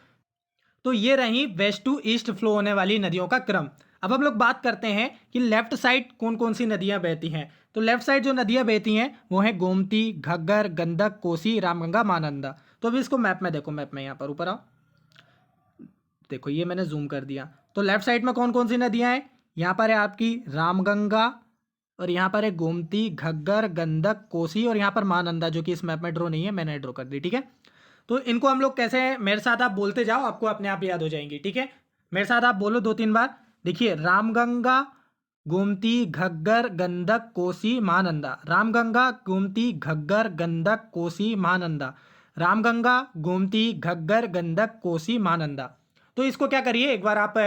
तो ये रही वेस्ट टू ईस्ट फ्लो होने वाली नदियों का क्रम। अब हम लोग बात करते हैं कि लेफ्ट साइड कौन कौन सी नदियां बहती हैं। तो लेफ्ट साइड जो नदियां बहती हैं वो हैं गोमती, घग्गर, गंडक, कोसी, रामगंगा, महानंदा। तो अभी इसको मैप में देखो, मैप में यहाँ पर ऊपर आओ, देखो ये मैंने जूम कर दिया। तो लेफ्ट साइड में कौन कौन सी नदियां हैं? यहाँ पर है आपकी रामगंगा, और यहाँ पर है गोमती, घग्गर, गंडक, कोसी, और यहाँ पर महानंदा, जो कि इस मैप में ड्रॉ नहीं है, मैंने ड्रॉ कर दी। ठीक है, तो इनको हम लोग कैसे, मेरे साथ आप बोलते जाओ, आपको अपने आप याद हो जाएंगी। ठीक है, मेरे साथ आप बोलो 2-3 बार। देखिए रामगंगा, गोमती, घग्गर, गंडक, कोसी, महानंदा। रामगंगा, गोमती, घग्गर, गंडक, कोसी, महानंदा। रामगंगा, गोमती, घग्गर, गंडक, कोसी, महानंदा। तो इसको क्या करिए, एक बार आप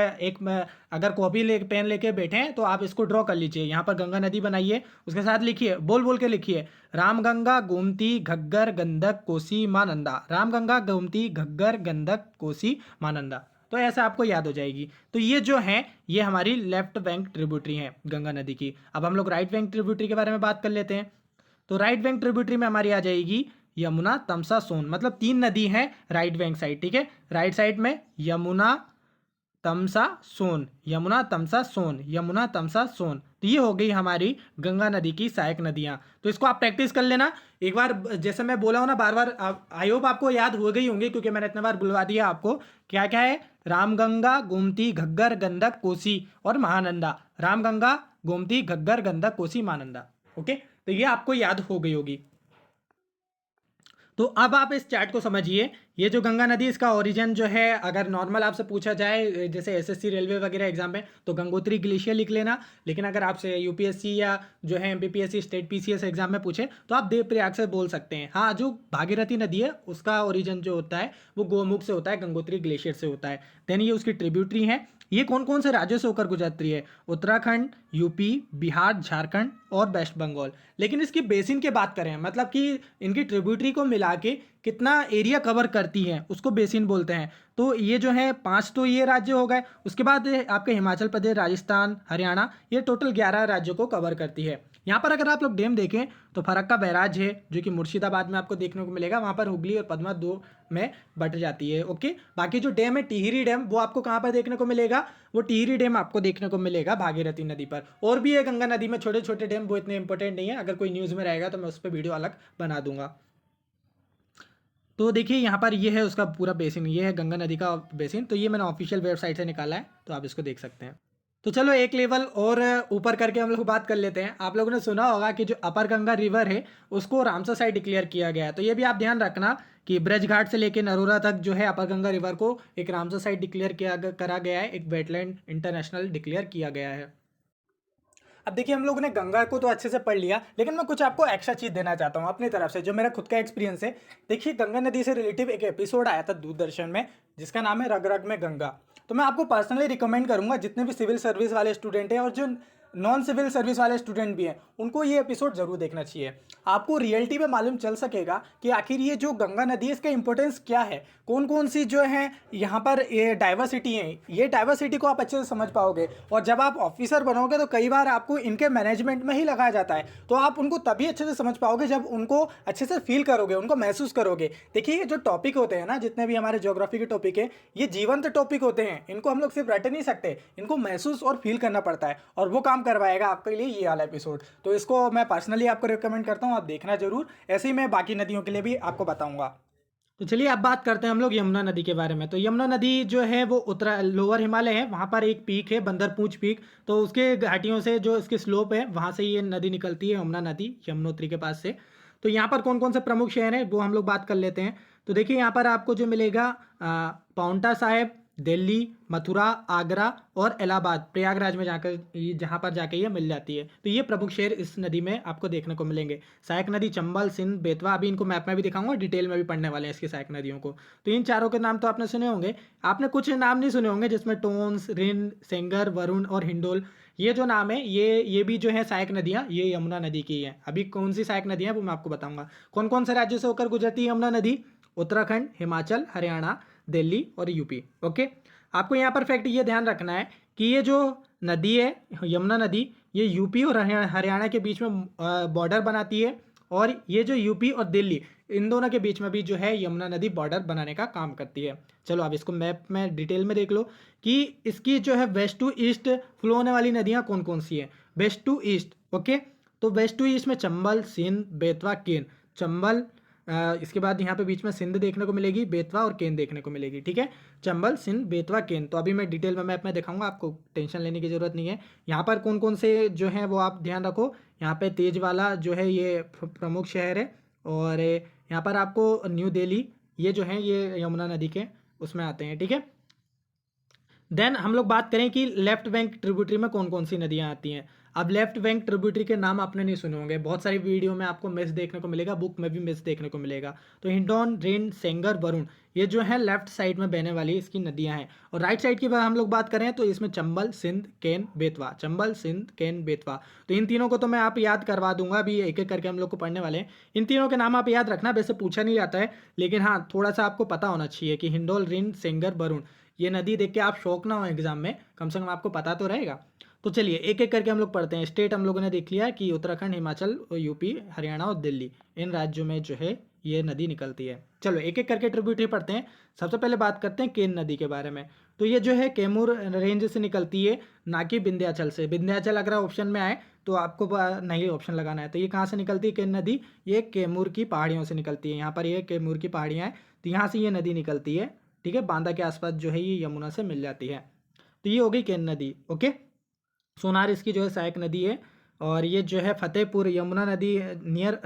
अगर कॉपी ले पेन लेके बैठे हैं तो आप इसको ड्रॉ कर लीजिए। यहाँ पर गंगा नदी बनाइए, उसके साथ लिखिए, बोल बोल के लिखिए, रामगंगा, गोमती, घग्गर, गंडक, कोसी, महानंदा। रामगंगा, गोमती, घग्गर, गंडक, कोसी, महानंदा। तो ऐसा आपको याद हो जाएगी। तो ये जो है ये हमारी लेफ्ट बैंक ट्रिब्यूटरी है गंगा नदी की। अब हम लोग राइट बैंक ट्रिब्यूटरी के बारे में बात कर लेते हैं। तो राइट बैंक ट्रिब्यूटरी में हमारी आ जाएगी यमुना, तमसा, सोन, मतलब 3 नदी हैं राइट बैंक साइड। ठीक है, राइट साइड में यमुना, तमसा, सोन, यमुना, तमसा, सोन, यमुना, तमसा, सोन। तो ये हो गई हमारी गंगा नदी की सहायक नदियाँ। तो इसको आप प्रैक्टिस कर लेना एक बार, जैसे मैं बोला हूँ ना बार बार, आई होप आपको याद हो गई होंगी क्योंकि मैंने इतने बार बुलवा दिया आपको। क्या क्या है? रामगंगा, गोमती, घग्गर, गंडक, कोसी और महानंदा। रामगंगा, गोमती, घग्गर, गंडक, कोसी, महानंदा। ओके, तो ये आपको याद हो गई होगी। तो अब आप इस चार्ट को समझिए। ये जो गंगा नदी, इसका ओरिजिन जो है, अगर नॉर्मल आपसे पूछा जाए जैसे एसएससी रेलवे वगैरह एग्जाम में, तो गंगोत्री ग्लेशियर लिख लेना। लेकिन अगर आपसे यूपीएससी या जो है एमपीपीएससी, स्टेट पीसीएस एग्जाम में पूछे तो आप देवप्रयाग से बोल सकते हैं। हाँ, जो भागीरथी नदी है उसका ओरिजिन जो होता है वो गोमुख से होता है, गंगोत्री ग्लेशियर से होता है। देन ये उसकी ट्रिब्यूटरी है। ये कौन कौन से राज्यों से होकर गुजरती है? उत्तराखंड, यूपी, बिहार, झारखंड और वेस्ट बंगाल। लेकिन इसकी बेसिन की बात करें, मतलब कि इनकी ट्रिब्यूटरी को मिला के कितना एरिया कवर करती है उसको बेसिन बोलते हैं। तो ये जो है 5 तो ये राज्य हो गए। उसके बाद आपके हिमाचल प्रदेश, राजस्थान, हरियाणा, ये टोटल 11 राज्यों को कवर करती है। यहाँ पर अगर आप लोग डैम देखें तो फरक्का बैराज है जो कि मुर्शिदाबाद में आपको देखने को मिलेगा, वहाँ पर हुगली और पद्मा दो में बट जाती है। ओके, बाकी जो डैम है टिहरी डैम, वो आपको कहाँ पर देखने को मिलेगा, वो टिहरी डैम आपको देखने को मिलेगा भागीरथी नदी पर। और भी है गंगा नदी में छोटे छोटे डैम, वो इतने इंपॉर्टेंट नहीं है, अगर कोई न्यूज़ में रहेगा तो मैं उस पर वीडियो अलग बना दूंगा। तो देखिए यहाँ पर ये है उसका पूरा बेसिन, ये है गंगा नदी का बेसिन। तो ये मैंने ऑफिशियल वेबसाइट से निकाला है, तो आप इसको देख सकते हैं। तो चलो एक लेवल और ऊपर करके हम लोग बात कर लेते हैं। आप लोगों ने सुना होगा कि जो अपर गंगा रिवर है उसको रामसर साइट डिक्लेयर किया गया है। तो ये भी आप ध्यान रखना कि ब्रज घाट से लेकर नरोरा तक जो है अपर गंगा रिवर को एक रामसर साइट डिक्लेयर करा गया है, एक वेटलैंड इंटरनेशनल डिक्लेयर किया गया है। अब देखिए हम लोगों ने गंगा को तो अच्छे से पढ़ लिया, लेकिन मैं कुछ आपको एक्स्ट्रा चीज़ देना चाहता हूँ अपनी तरफ से, जो मेरा खुद का एक्सपीरियंस है। देखिए गंगा नदी से रिलेटिव एक एपिसोड आया था दूरदर्शन में जिसका नाम है रग रग में गंगा। तो मैं आपको पर्सनली रिकमेंड करूंगा जितने भी सिविल सर्विस वाले स्टूडेंट हैं और जो नॉन सिविल सर्विस वाले स्टूडेंट भी हैं, उनको ये एपिसोड जरूर देखना चाहिए। आपको रियलिटी में मालूम चल सकेगा कि आखिर ये जो गंगा नदी है इसका इंपॉर्टेंस क्या है, कौन कौन सी जो है यहाँ पर ये डाइवर्सिटी है, ये डाइवर्सिटी को आप अच्छे से समझ पाओगे। और जब आप ऑफिसर बनोगे तो कई बार आपको इनके मैनेजमेंट में ही लगाया जाता है, तो आप उनको तभी अच्छे से समझ पाओगे जब उनको अच्छे से फील करोगे, उनको महसूस करोगे। देखिए ये जो टॉपिक होते हैं ना, जितने भी हमारे ज्योग्राफी के टॉपिक है, ये जीवंत टॉपिक होते हैं, इनको हम लोग सिर्फ रट नहीं सकते, इनको महसूस और फील करना पड़ता है, और वो काम करवाएगा आपके लिए ये वाला एपिसोड। तो इसको मैं पर्सनली आपको रिकमेंड करता हूँ, आप देखना जरूर। ऐसे ही मैं बाकी नदियों के लिए भी आपको बताऊंगा। तो चलिए अब बात करते हैं हम लोग यमुना नदी के बारे में। तो यमुना नदी जो है वो उत्तर लोअर हिमालय है, वहाँ पर एक पीक है बंदरपूंछ पीक, तो उसके घाटियों से जो इसकी स्लोप है वहाँ से ये नदी निकलती है, यमुना नदी यमुनोत्री के पास से। तो यहाँ पर कौन कौन से प्रमुख शहर हैं वो हम लोग बात कर लेते हैं। तो देखिए यहाँ पर आपको जो मिलेगा पाउंटा साहिब, दिल्ली, मथुरा, आगरा और इलाहाबाद, प्रयागराज में जाकर जहाँ पर जाके ये मिल जाती है। तो ये प्रमुख शहर इस नदी में आपको देखने को मिलेंगे। सहायक नदी चंबल, सिंध, बेतवा, अभी इनको मैप में भी दिखाऊंगा, डिटेल में भी पढ़ने वाले हैं इसकी सहायक नदियों को। तो इन चारों के नाम तो आपने सुने होंगे, आपने कुछ नाम नहीं सुने होंगे जिसमें टोन्स, रिंद, सेंगर, वरुण और हिंडोल, ये जो नाम है ये भी जो है सहायक नदियाँ, ये यमुना नदी की है। अभी कौन सी सहायक नदियाँ वो मैं आपको बताऊंगा। कौन कौन से राज्यों से होकर गुजरती है यमुना नदी? उत्तराखंड, हिमाचल, हरियाणा, दिल्ली और यूपी। ओके, आपको यहाँ पर फैक्ट ये ध्यान रखना है कि ये जो नदी है यमुना नदी, ये यूपी और हरियाणा के बीच में बॉर्डर बनाती है, और ये जो यूपी और दिल्ली इन दोनों के बीच में भी जो है यमुना नदी बॉर्डर बनाने का काम करती है। चलो अब इसको मैप में डिटेल में देख लो कि इसकी जो है वेस्ट टू ईस्ट फ्लो होने वाली नदियाँ कौन कौन सी हैं। वेस्ट टू ईस्ट, ओके, तो वेस्ट टू ईस्ट में चंबल, सिंध, बेतवा, केन। चंबल, इसके बाद यहाँ पे बीच में सिंध देखने को मिलेगी, बेतवा और केन देखने को मिलेगी। ठीक है, चंबल, सिंध, बेतवा, केन। तो अभी मैं डिटेल में मैप में दिखाऊंगा, आपको टेंशन लेने की जरूरत नहीं है। यहाँ पर कौन कौन से जो है वो आप ध्यान रखो। यहाँ पे तेजवाला जो है ये प्रमुख शहर है, और यहाँ पर आपको न्यू दिल्ली, ये जो है ये यमुना नदी के उसमें आते हैं। ठीक है, देन हम लोग बात करें कि लेफ्ट बैंक ट्रिब्यूटरी में कौन कौन सी नदियाँ आती हैं। अब लेफ्ट बैंक ट्रिब्यूटरी के नाम आपने नहीं सुने होंगे, बहुत सारी वीडियो में आपको मिस देखने को मिलेगा, बुक में भी मिस देखने को मिलेगा। तो हिंडौन, रिंड, सेंगर, वरुण, ये जो है लेफ्ट साइड में बहने वाली इसकी नदियाँ हैं। और राइट साइड की बात हम लोग बात करें तो इसमें चंबल, सिंध, केन, बेतवा। चंबल, सिंध, केन, बेतवा। तो इन तीनों को तो मैं आप याद करवा दूंगा, अभी एक एक करके हम लोग को पढ़ने वाले हैं। इन तीनों के नाम आप याद रखना, वैसे पूछा नहीं जाता है, लेकिन हाँ थोड़ा सा आपको पता होना चाहिए कि हिंडोल, रिंड, सेंगर, वरुण, ये नदी देख के आप शौक ना हो एग्जाम में, कम से कम आपको पता तो रहेगा। तो चलिए एक एक करके हम लोग पढ़ते हैं। स्टेट हम लोगों ने देख लिया कि उत्तराखंड, हिमाचल, यूपी, हरियाणा और दिल्ली, इन राज्यों में जो है ये नदी निकलती है। चलो एक एक करके ट्रिब्यूटरी पढ़ते हैं। सबसे पहले बात करते हैं केन नदी के बारे में। तो ये जो है कैमूर रेंज से निकलती है, ना कि विंध्याचल से। विंध्याचल अगर ऑप्शन में आए तो आपको नहीं ऑप्शन लगाना है। तो ये कहाँ से निकलती है केन नदी? ये कैमूर की पहाड़ियों से निकलती है। यहाँ पर ये कैमूर की पहाड़ियाँ हैं, तो यहाँ से ये नदी निकलती है। ठीक है, बांदा के आसपास जो है ये यमुना से मिल जाती है। तो ये हो गई केन नदी। ओके, सोनार इसकी जो है सहायक नदी है। और ये जो है फतेहपुर, यमुना नदी नियर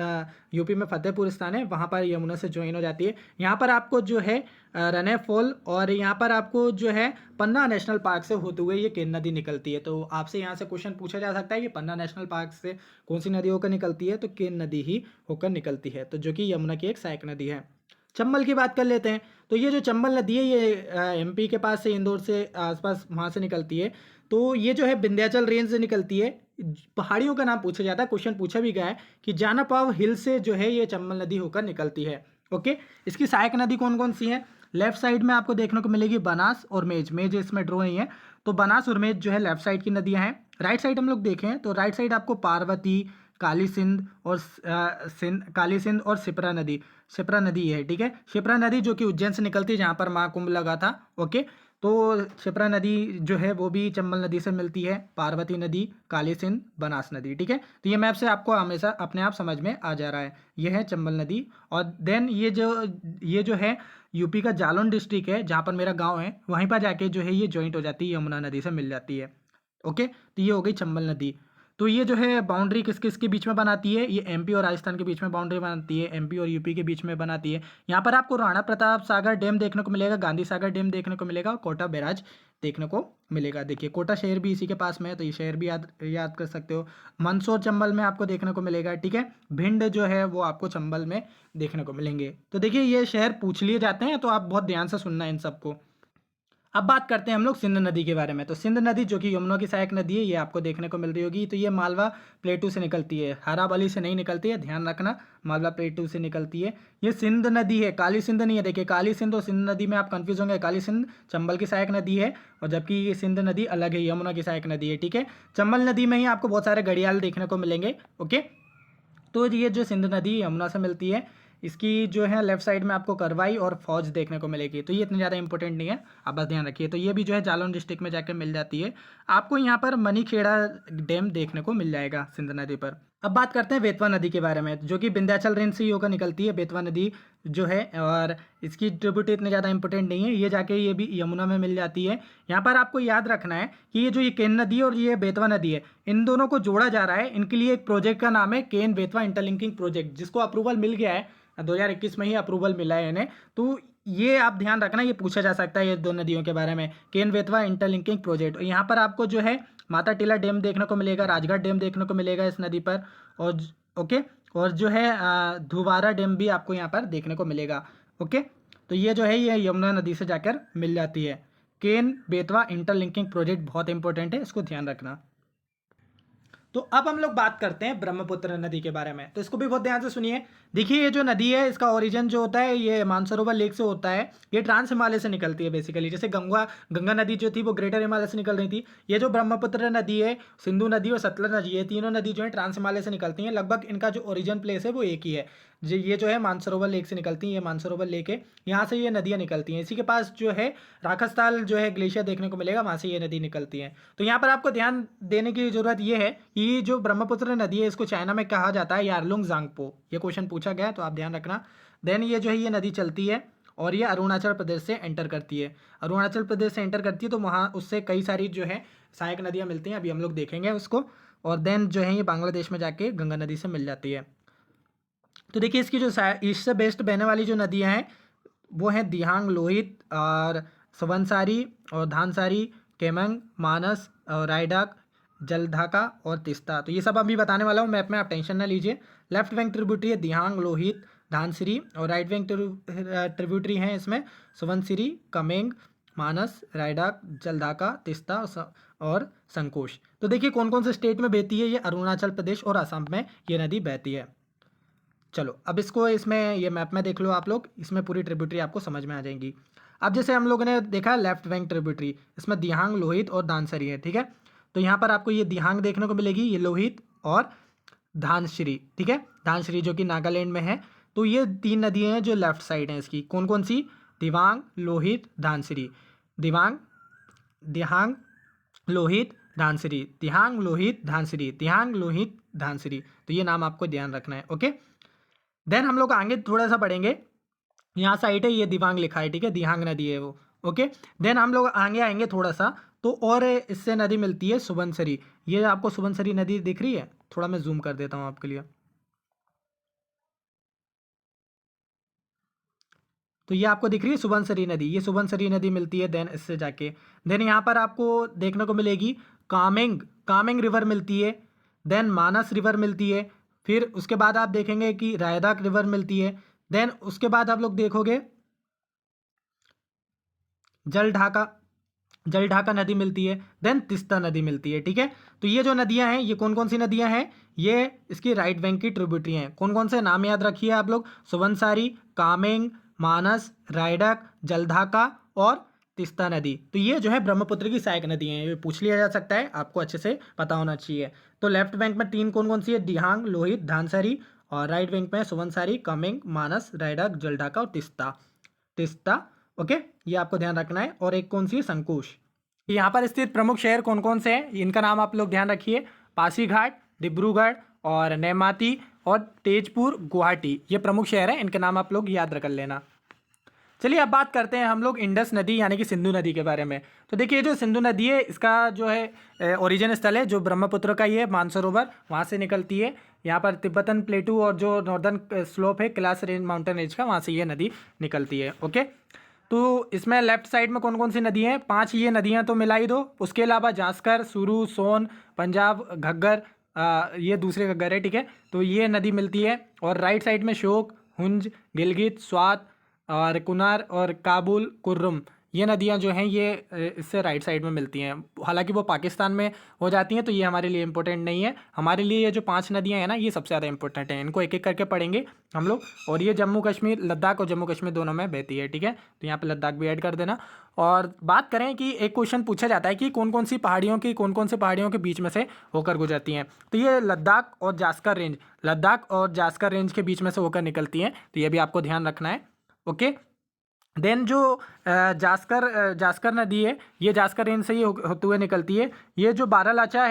यूपी में फतेहपुर स्थान है, वहाँ पर यमुना से ज्वाइन हो जाती है। यहाँ पर आपको जो है रने फॉल, और यहाँ पर आपको जो है पन्ना नेशनल पार्क से होते हुए ये केन नदी निकलती है। तो आपसे यहाँ से क्वेश्चन पूछा जा सकता है कि पन्ना नेशनल पार्क से कौन सी नदी होकर निकलती है? तो केन नदी ही होकर निकलती है, तो जो कि यमुना की एक सहायक नदी है। चंबल की बात कर लेते हैं। तो ये जो चंबल नदी है ये एमपी के पास से, इंदौर से आसपास वहाँ से निकलती है। तो ये जो है विंध्याचल रेंज से निकलती है। पहाड़ियों का नाम पूछा जाता है, क्वेश्चन पूछा भी गया है कि जानापाव हिल से जो है ये चंबल नदी होकर निकलती है। ओके, इसकी सहायक नदी कौन कौन सी है? लेफ्ट साइड में आपको देखने को मिलेगी बनास और मेज। मेज इसमें ड्रॉ नहीं है, तो बनास और मेज जो है लेफ्ट साइड की नदियाँ हैं। राइट साइड हम लोग देखें तो राइट साइड आपको पार्वती, काली सिंध और काली सिंध और शिप्रा नदी ये है, ठीक है। शिप्रा नदी जो कि उज्जैन से निकलती है, जहाँ पर महाकुंभ लगा था, ओके। तो शिप्रा नदी जो है वो भी चंबल नदी से मिलती है, पार्वती नदी, काली सिंध, बनास नदी, ठीक है। तो ये मैप से आपको हमेशा अपने आप समझ में आ जा रहा है, ये है चंबल नदी। और देन ये जो है यूपी का जालौन डिस्ट्रिक्ट है, जहाँ पर मेरा गांव है, वहीं पर जाके जो है ये जॉइंट हो जाती है, यमुना नदी से मिल जाती है, ओके। तो ये हो गई चंबल नदी। तो ये जो है बाउंड्री किस किस के बीच में बनाती है, ये एमपी और राजस्थान के बीच में बाउंड्री बनाती है, एमपी और यूपी के बीच में बनाती है। यहाँ पर आपको राणा प्रताप सागर डैम देखने को मिलेगा, गांधी सागर डैम देखने को मिलेगा, और कोटा बैराज देखने को मिलेगा। देखिए कोटा शहर भी इसी के पास में है, तो ये शहर भी याद कर सकते हो। मंदसौर चंबल में आपको देखने को मिलेगा, ठीक है। भिंड जो है वो आपको चंबल में देखने को मिलेंगे। तो देखिए ये शहर पूछ लिए जाते हैं, तो आप बहुत ध्यान से सुनना इन सबको। अब बात करते हैं हम लोग सिंध नदी के बारे में। तो सिंध नदी जो कि यमुना की सहायक नदी है, ये आपको देखने को मिल रही होगी। तो ये मालवा प्लेटू से निकलती है, हराबली से नहीं निकलती है, ध्यान रखना, मालवा प्लेटू से निकलती है। ये सिंध नदी है, काली सिंध नहीं है। देखिए काली सिंध और सिंध नदी में आप कंफ्यूज होंगे। काली सिंध चंबल की सहायक नदी है, और जबकि ये सिंध नदी अलग है, यमुना की सहायक नदी है, ठीक है। चंबल नदी में ही आपको बहुत सारे घड़ियाल देखने को मिलेंगे, ओके। तो ये जो सिंध नदी यमुना से मिलती है, इसकी जो है लेफ्ट साइड में आपको करवाई और फौज देखने को मिलेगी। तो ये इतनी ज़्यादा इंपॉर्टेंट नहीं है, आप बस ध्यान रखिए। तो ये भी जो है जालौन डिस्ट्रिक्ट में जाकर मिल जाती है। आपको यहाँ पर मनीखेड़ा डैम देखने को मिल जाएगा सिंध नदी पर। अब बात करते हैं बेतवा नदी के बारे में, जो कि विंध्याचल रेंज से ही होकर निकलती है बेतवा नदी जो है, और इसकी ट्रिब्यूटरी इतनी ज़्यादा इंपॉर्टेंट नहीं है। ये जाके ये भी यमुना में मिल जाती है। यहाँ पर आपको याद रखना है कि ये जो ये केन नदी और ये बेतवा नदी है, इन दोनों को जोड़ा जा रहा है। इनके लिए एक प्रोजेक्ट का नाम है केन बेतवा इंटरलिंकिंग प्रोजेक्ट, जिसको अप्रूवल मिल गया है, 2021 में ही अप्रूवल मिला है इन्हें। तो ये आप ध्यान रखना, ये पूछा जा सकता है ये दो नदियों के बारे में, केन बेतवा इंटरलिंकिंग प्रोजेक्ट। यहाँ पर आपको जो है माता टीला डैम देखने को मिलेगा, राजगढ़ डैम देखने को मिलेगा इस नदी पर, और ओके। और जो है धुवारा डैम भी आपको यहाँ पर देखने को मिलेगा, ओके। तो ये जो है ये यमुना नदी से जाकर मिल जाती है। केन बेतवा इंटरलिंकिंग प्रोजेक्ट बहुत इंपॉर्टेंट है, इसको ध्यान रखना। तो अब हम लोग बात करते हैं ब्रह्मपुत्र नदी के बारे में, तो इसको भी बहुत ध्यान से सुनिए। देखिए ये जो नदी है, इसका ओरिजिन जो होता है ये मानसरोवर लेक से होता है। ये ट्रांस हिमालय से निकलती है बेसिकली, जैसे गंगा नदी जो थी वो ग्रेटर हिमालय से निकल रही थी। ये जो ब्रह्मपुत्र नदी है, सिंधु नदी और सतलज नदी है, तीनों नदी जो है ट्रांस हिमालय से निकलती हैं। लगभग इनका जो ओरिजिन प्लेस है वो एक ही है। ये जो है मानसरोवर लेक से निकलती हैं, ये मानसरोवर लेक है, यहाँ से ये नदियाँ निकलती हैं। इसी के पास जो है राखसताल जो है ग्लेशियर देखने को मिलेगा, वहाँ से ये नदी निकलती है। तो यहाँ पर आपको ध्यान देने की जरूरत ये है कि जो ब्रह्मपुत्र नदी है, इसको चाइना में कहा जाता है यारलुंग जांगपो। ये क्वेश्चन पूछा गया है, तो आप ध्यान रखना। देन ये जो है ये नदी चलती है और ये अरुणाचल प्रदेश से एंटर करती है। अरुणाचल प्रदेश से एंटर करती है, तो वहाँ उससे कई सारी जो है सहायक नदियाँ मिलती हैं, अभी हम लोग देखेंगे उसको। और देन जो है ये बांग्लादेश में जाके गंगा नदी से मिल जाती है। तो देखिए इसकी जो ईस्ट से वेस्ट बहने वाली जो नदियाँ हैं वो हैं दिहांग, लोहित और सवनसारी और धानसारी, केमंग, मानस और रायडक, जलढाका और तिस्ता। तो ये सब अभी बताने वाला हूँ मैप में, आप टेंशन ना लीजिए। लेफ्ट बैंक ट्रिब्यूटरी है दिहांग, लोहित, धानसिरी, और राइट बैंक ट्रिब्यूटरी हैं इसमें सुवनसिरी, कमेंग, मानस, रायडक, जलढाका, तिस्ता और संकोश। तो देखिए कौन कौन से स्टेट में बहती है, ये अरुणाचल प्रदेश और असम में ये नदी बहती है। चलो अब इसको इसमें ये मैप में देख लो आप लोग, इसमें पूरी ट्रिब्यूटरी आपको समझ में आ जाएंगी। अब जैसे हम लोगों ने देखा लेफ्ट बैंक ट्रिब्यूटरी, इसमें दिहांग, लोहित और धानसरी है, ठीक है। तो यहाँ पर आपको ये दिहांग देखने को मिलेगी, ये लोहित और धानश्री, ठीक है। धानश्री जो कि नागालैंड में है। तो ये तीन नदियाँ हैं जो लेफ्ट साइड हैं इसकी। कौन कौन सी? दिवांग, लोहित, धानश्री। दिवांग, दिहांग, लोहित, धानश्री, दिहांग, लोहित, धानश्री, दिहांग, लोहित, धानश्री। तो ये नाम आपको ध्यान रखना है, ओके। देन हम लोग आगे थोड़ा सा पढ़ेंगे, यहाँ साइड है ये दिवांग लिखा है, ठीक है, दिहांग नदी है वो, ओके। देन हम लोग आगे आएंगे थोड़ा सा, तो और इससे नदी मिलती है सुबनसरी। ये आपको सुबनसरी नदी दिख रही है, थोड़ा मैं जूम कर देता हूँ आपके लिए। तो ये आपको दिख रही है सुबनसरी नदी, ये सुबनसरी नदी मिलती है देन इससे जाके। देन यहाँ पर आपको देखने को मिलेगी कामेंग, कामेंग रिवर मिलती है। देन मानस रिवर मिलती है। फिर उसके बाद आप देखेंगे कि रायदाक रिवर मिलती है। देन उसके बाद आप लोग देखोगे जलढाका, जलढाका नदी मिलती है। देन तिस्ता नदी मिलती है, ठीक है। तो ये जो नदियां हैं ये कौन कौन सी नदियां हैं? ये इसकी राइट बैंक की ट्रिब्यूटरी हैं। कौन कौन से नाम याद रखिए आप लोग? सुबनसारी, कामेंग, मानस, रायडक, जलढाका और तीस्ता नदी। तो ये जो है ब्रह्मपुत्र की सहायक नदी है, ये पूछ लिया जा सकता है, आपको अच्छे से पता होना चाहिए। तो लेफ्ट बैंक में तीन कौन कौन सी है, दिहांग, लोहित, धानसरी, और राइट बैंक में सुबनसारी, कमेंग, मानस, रायडक, जलढाका और तिस्ता। तिस्ता, ओके, ये आपको ध्यान रखना है। और एक कौन सी है, संकुश। यहाँ पर स्थित प्रमुख शहर कौन कौन से हैं, इनका नाम आप लोग ध्यान रखिए। पासीघाट, डिब्रूगढ़ और नेमाती और तेजपुर, गुवाहाटी, ये प्रमुख शहर हैं, इनके नाम आप लोग याद रख लेना। चलिए अब बात करते हैं हम लोग इंडस नदी यानी कि सिंधु नदी के बारे में। तो देखिए जो सिंधु नदी है, इसका जो है ओरिजिन स्थल है जो ब्रह्मपुत्र का ही है, मानसरोवर, वहाँ से निकलती है। यहाँ पर तिब्बतन प्लेटू और जो नॉर्दर्न स्लोप है कैलाश रेंज माउंटेन रेंज का, वहाँ से ये नदी निकलती है। ओके, तो इसमें लेफ्ट साइड में कौन कौन सी नदी हैं, 5 ये नदियाँ तो मिला ही दो। उसके अलावा जास्कर, सुरू, सोन, पंजाब, घग्गर, ये दूसरे घग्गर है, ठीक है। तो ये नदी मिलती है। और राइट साइड में शोक, हुंज, गिलगित, स्वात और कुनार और काबुल, कुर्रुम, ये नदियां जो हैं ये इससे राइट साइड में मिलती हैं। हालांकि वो पाकिस्तान में हो जाती हैं, तो ये हमारे लिए इंपॉर्टेंट नहीं है। हमारे लिए ये जो 5 नदियां हैं ना, ये सबसे ज़्यादा इंपॉर्टेंट हैं, इनको एक एक करके पढ़ेंगे हम लोग। और ये जम्मू कश्मीर, लद्दाख और जम्मू कश्मीर दोनों में बहती है, ठीक है। तो यहाँ पर लद्दाख भी ऐड कर देना। और बात करें कि एक क्वेश्चन पूछा जाता है कि कौन कौन सी पहाड़ियों के बीच में से होकर गुजरती हैं। तो ये लद्दाख और जास्कर रेंज के बीच में से होकर निकलती हैं, तो ये भी आपको ध्यान रखना है। ओके, देन जो जास्कर नदी है, ये जास्कर रेंज से ही होते हुए निकलती है। ये जो बारालाचा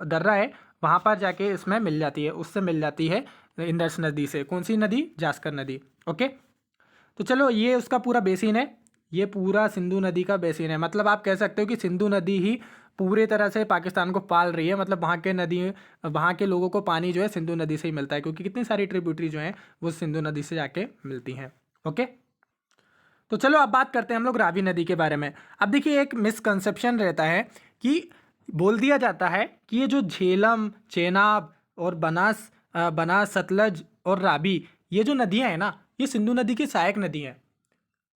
दर्रा है, वहाँ पर जाके इसमें मिल जाती है, उससे मिल जाती है इंडस नदी से। कौन सी नदी, जास्कर नदी। ओके, तो चलो ये उसका पूरा बेसिन है, ये पूरा सिंधु नदी का बेसिन है। मतलब आप कह सकते हो कि सिंधु नदी ही पूरे तरह से पाकिस्तान को पाल रही है। मतलब वहाँ के लोगों को पानी जो है सिंधु नदी से ही मिलता है, क्योंकि कितनी सारी ट्रिब्यूटरी जो हैं वो सिंधु नदी से जाके मिलती हैं। ओके, तो चलो अब बात करते हैं हम लोग रावी नदी के बारे में। अब देखिए एक मिसकंसेप्शन रहता है कि बोल दिया जाता है कि ये जो झेलम, चेनाब और बनास, सतलज और रावी, ये जो नदियाँ हैं ना, ये सिंधु नदी की सहायक नदी हैं।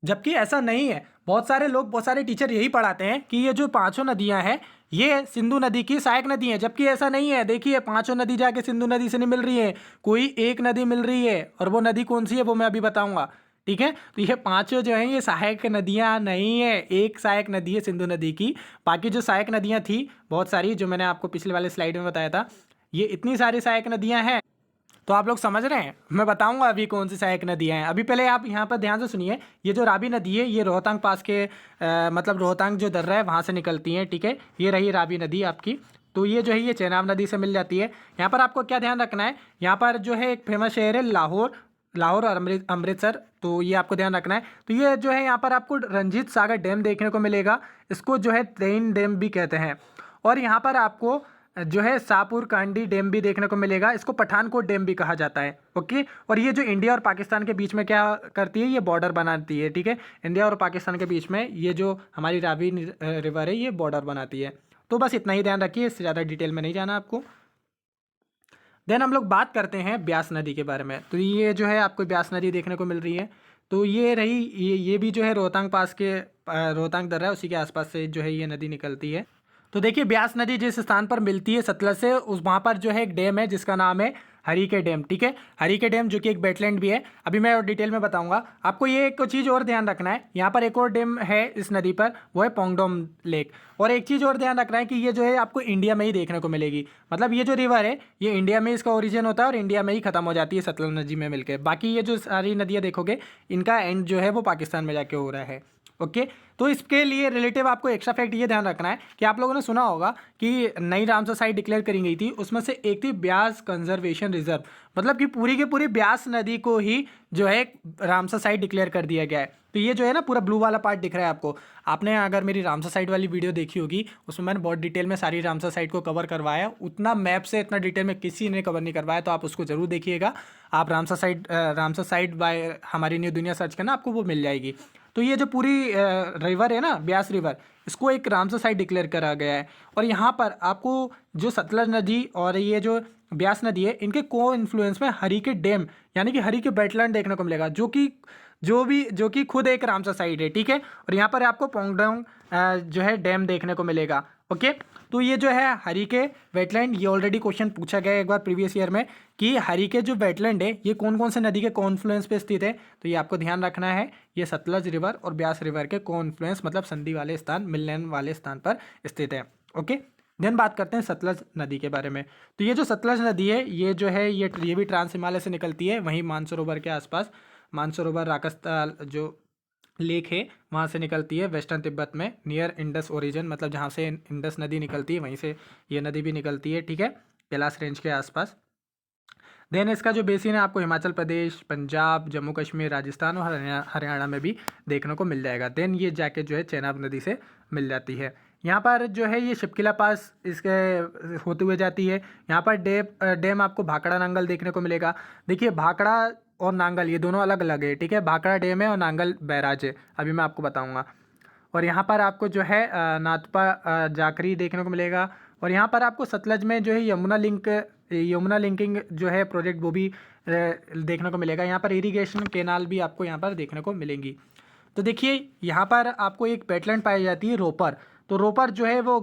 जबकि ऐसा नहीं है। बहुत सारे टीचर यही पढ़ाते हैं कि ये जो 5 नदियां हैं ये सिंधु नदी की सहायक नदी हैं, जबकि ऐसा नहीं है। देखिए 5 नदी जाके सिंधु नदी से नहीं मिल रही है, कोई एक नदी मिल रही है, और वो नदी कौन सी है वो मैं अभी बताऊंगा, ठीक है। तो ये 5 जो हैं ये सहायक नदियां नहीं है, एक सहायक नदी है सिंधु नदी की। बाकी जो सहायक नदियां थी बहुत सारी, जो मैंने आपको पिछले वाले स्लाइड में बताया था, ये इतनी सारी सहायक नदियां हैं। तो आप लोग समझ रहे हैं, मैं बताऊंगा अभी कौन सी सहायक नदियां हैं। अभी पहले आप यहाँ पर ध्यान से सुनिए। ये जो रावी नदी है, ये रोहतांग पास के मतलब रोहतांग जो दर्रा है वहाँ से निकलती है, ठीक है। ये रही रावी नदी आपकी। तो ये जो है ये चेनाब नदी से मिल जाती है। यहाँ पर आपको क्या ध्यान रखना है, यहाँ पर जो है एक फेमस शहर है लाहौर और अमृतसर, तो ये आपको ध्यान रखना है। तो ये जो है यहाँ पर आपको रंजीत सागर डैम देखने को मिलेगा, इसको जो है ट्रेन डैम भी कहते हैं। और यहाँ पर आपको जो है शाहपुर कांडी डैम भी देखने को मिलेगा, इसको पठानकोट डैम भी कहा जाता है। ओके, और ये जो इंडिया और पाकिस्तान के बीच में क्या करती है, ये बॉर्डर बनाती है, ठीक है। इंडिया और पाकिस्तान के बीच में ये जो हमारी रावी रिवर है ये बॉर्डर बनाती है। तो बस इतना ही ध्यान रखिए, इससे ज़्यादा डिटेल में नहीं जाना आपको। देन हम लोग बात करते हैं ब्यास नदी के बारे में। तो ये जो है आपको ब्यास नदी देखने को मिल रही है। तो ये रही, ये भी जो है रोहतांग पास के रोहतांग दर्रा है उसी के आसपास से जो है ये नदी निकलती है। तो देखिए ब्यास नदी जिस स्थान पर मिलती है सतलज से, उस वहाँ पर जो है एक डैम है जिसका नाम है हरीके डैम, ठीक है। हरीके डैम जो कि एक वेटलैंड भी है, अभी मैं और डिटेल में बताऊंगा आपको। ये एक चीज़ और ध्यान रखना है, यहाँ पर एक और डैम है इस नदी पर, वो है पोंगडोम लेक। और एक चीज़ और ध्यान रखना है कि ये जो है आपको इंडिया में ही देखने को मिलेगी। मतलब ये जो रिवर है ये इंडिया में इसका ओरिजिन होता है और इंडिया में ही खत्म हो जाती है सतलज नदी में मिलकर। बाकी ये जो सारी नदियाँ देखोगे इनका एंड जो है वो पाकिस्तान में जाके हो रहा है। ओके, तो इसके लिए रिलेटिव आपको एक्स्ट्रा फैक्ट ये ध्यान रखना है कि आप लोगों ने सुना होगा कि नई रामसर साइट डिक्लेयर करी गई थी, उसमें से एक थी ब्यास कंजर्वेशन रिजर्व। मतलब कि पूरी की पूरी ब्यास नदी को ही जो है रामसर साइट डिक्लेयर कर दिया गया है। तो ये जो है ना पूरा ब्लू वाला पार्ट दिख रहा है आपको, आपने अगर मेरी रामसर साइट वाली वीडियो देखी होगी उसमें मैंने बहुत डिटेल में सारी रामसर साइट को कवर करवाया। उतना मैप से इतना डिटेल में किसी ने कवर नहीं करवाया, तो आप उसको जरूर देखिएगा। आप रामसर साइट बाय हमारी न्यू दुनिया सर्च करना, आपको वो मिल जाएगी। तो ये जो पूरी रिवर है ना ब्यास रिवर, इसको एक रामसर साइट डिक्लेयर करा गया है। और यहाँ पर आपको जो सतलज नदी और ये जो ब्यास नदी है इनके को इन्फ्लुएंस में हरीके डैम यानी कि हरीके वेटलैंड देखने को मिलेगा, जो कि खुद एक रामसर साइट है, ठीक है। और यहाँ पर आपको पोंगडोंग जो है डैम देखने को मिलेगा। ओके। तो ये जो है हरिके वेटलैंड, ये ऑलरेडी क्वेश्चन पूछा गया है एक बार प्रीवियस ईयर में कि हरिके जो वेटलैंड है ये कौन कौन से नदी के कॉन्फ्लुएंस पे स्थित है, तो ये आपको ध्यान रखना है। ये सतलज रिवर और ब्यास रिवर के कॉन्फ्लुएंस मतलब संधि वाले स्थान, मिलने वाले स्थान पर स्थित है। ओके, देन बात करते हैं सतलज नदी के बारे में। तो ये जो सतलज नदी है ये जो है ये भी ट्रांस हिमालय से निकलती है, वहीं मानसरोवर के आसपास, मानसरोवर राकस्ताल जो लेक है वहाँ से निकलती है वेस्टर्न तिब्बत में, नियर इंडस ओरिजिन, मतलब जहाँ से इंडस नदी निकलती है वहीं से ये नदी भी निकलती है, ठीक है, कैलाश रेंज के आसपास। देन इसका जो बेसिन है आपको हिमाचल प्रदेश, पंजाब, जम्मू कश्मीर, राजस्थान और हरियाणा में भी देखने को मिल जाएगा। देन ये जाके जो है चेनाब नदी से मिल जाती है। यहाँ पर जो है ये शिपकिला पास इसके होते हुए जाती है। यहाँ पर डैम आपको भाखड़ा नांगल देखने को मिलेगा। देखिए भाखड़ा और नांगल ये दोनों अलग अलग है, ठीक है, भाखड़ा डैम है और नांगल बैराज है, अभी मैं आपको बताऊंगा। और यहाँ पर आपको जो है नाथपा जाकरी देखने को मिलेगा। और यहाँ पर आपको सतलज में जो है यमुना लिंकिंग जो है प्रोजेक्ट वो भी देखने को मिलेगा। यहाँ पर इरिगेशन केनाल भी आपको यहाँ पर देखने को मिलेंगी। तो देखिए यहाँ पर आपको एक वेटलैंड पाई जाती है रोपर। तो रोपर जो है वो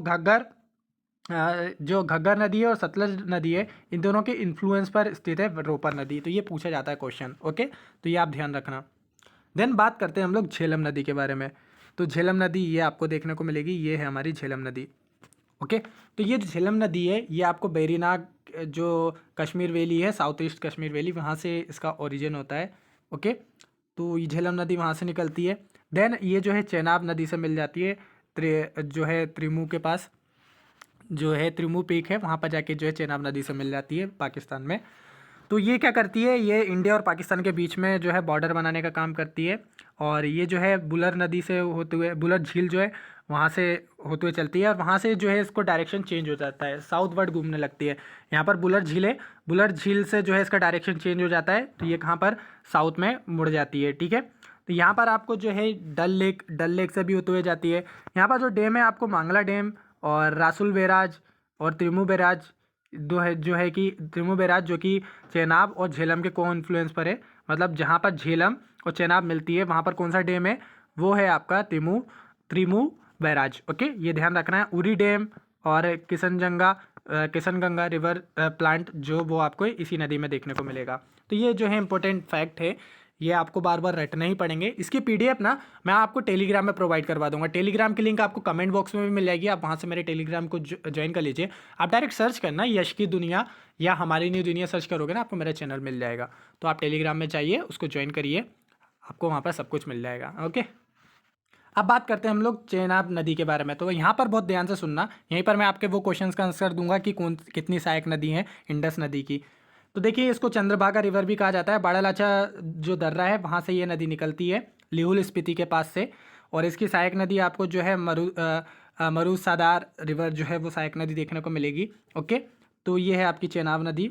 जो घग्गर नदी है और सतलज नदी है, इन दोनों के इन्फ्लुएंस पर स्थित है रोपर नदी। तो ये पूछा जाता है क्वेश्चन। ओके, तो ये आप ध्यान रखना। देन बात करते हैं हम लोग झेलम नदी के बारे में। तो झेलम नदी ये आपको देखने को मिलेगी, ये है हमारी झेलम नदी। ओके, तो ये जो झेलम नदी है ये आपको बेरीनाग जो कश्मीर वैली है, साउथ ईस्ट कश्मीर वैली, वहाँ से इसका ओरिजिन होता है। ओके, तो ये झेलम नदी वहाँ से निकलती है। देन ये जो है चेनाब नदी से मिल जाती है, जो है त्रिमू के पास जो है त्रिमू पीक है, वहाँ पर जाके जो है चेनाब नदी से मिल जाती है पाकिस्तान में। तो ये क्या करती है, ये इंडिया और पाकिस्तान के बीच में जो है बॉर्डर बनाने का काम करती है। और ये जो है बुलर नदी से होते हुए, बुलर झील जो है वहाँ से होते हुए चलती है, और वहाँ से जो है इसको डायरेक्शन चेंज हो जाता है, साउथ वर्ड घूमने लगती है। यहाँ पर बुलर झील है, बुलर झील से जो है इसका डायरेक्शन चेंज हो जाता है, तो ये कहाँ पर साउथ में मुड़ जाती है, ठीक है। तो यहाँ पर आपको जो है डल लेक से भी होते हुए जाती है। यहाँ पर जो डैम है आपको मांगला डैम और रासुल बैराज और त्रिमू बैराज जो है कि त्रिमू बैराज जो कि चेनाब और झेलम के को इन्फ्लुएंस पर है, मतलब जहाँ पर झेलम और चेनाब मिलती है वहाँ पर कौन सा डैम है, वो है आपका त्रिमू बैराज। ओके, ये ध्यान रखना है। उरी डैम और किशनगंगा रिवर प्लांट जो वो आपको इसी नदी में देखने को मिलेगा। तो ये जो है इंपॉर्टेंट फैक्ट है, ये आपको बार बार रटने ही पड़ेंगे। इसकी पीडीएफ ना मैं आपको टेलीग्राम में प्रोवाइड करवा दूंगा। टेलीग्राम की लिंक आपको कमेंट बॉक्स में भी मिल जाएगी, आप वहाँ से मेरे टेलीग्राम को ज्वाइन कर लीजिए। आप डायरेक्ट सर्च करना यश की दुनिया या हमारी न्यू दुनिया सर्च करोगे ना, आपको मेरा चैनल मिल जाएगा। तो आप टेलीग्राम में जाइए, उसको ज्वाइन करिए, आपको वहाँ पर सब कुछ मिल जाएगा। ओके, अब बात करते हैं हम लोग चेनाब नदी के बारे में। तो यहाँ पर बहुत ध्यान से सुनना, यहीं पर मैं आपके वो क्वेश्चंस का आंसर दूंगा कि कितनी सहायक नदी है इंडस नदी की। तो देखिए इसको चंद्रभागा रिवर भी कहा जाता है। बाड़ालाचा जो दर्रा है वहाँ से ये नदी निकलती है, लिहुल स्पीति के पास से। और इसकी सहायक नदी आपको जो है मरुसादार रिवर जो है वो सहायक नदी देखने को मिलेगी। ओके, तो ये है आपकी चेनाब नदी,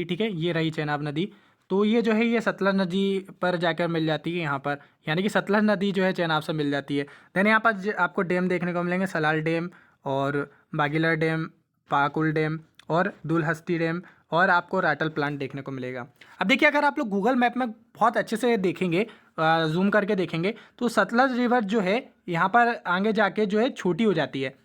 ठीक है, ये रही चेनाब नदी। तो ये जो है ये सतलज नदी पर जाकर मिल जाती है यहाँ पर, यानी कि सतलज नदी जो है चेनाब से मिल जाती है। देन यहाँ पर आपको डैम देखने को मिलेंगे, सलाल डैम और बागीलर डैम, पाकुल डैम और दुलहस्ती डैम, और आपको राटल प्लांट देखने को मिलेगा। अब देखिए अगर आप लोग गूगल मैप में बहुत अच्छे से देखेंगे, जूम करके देखेंगे, तो सतलज रिवर जो है यहाँ पर आगे जाके जो है छोटी हो जाती है,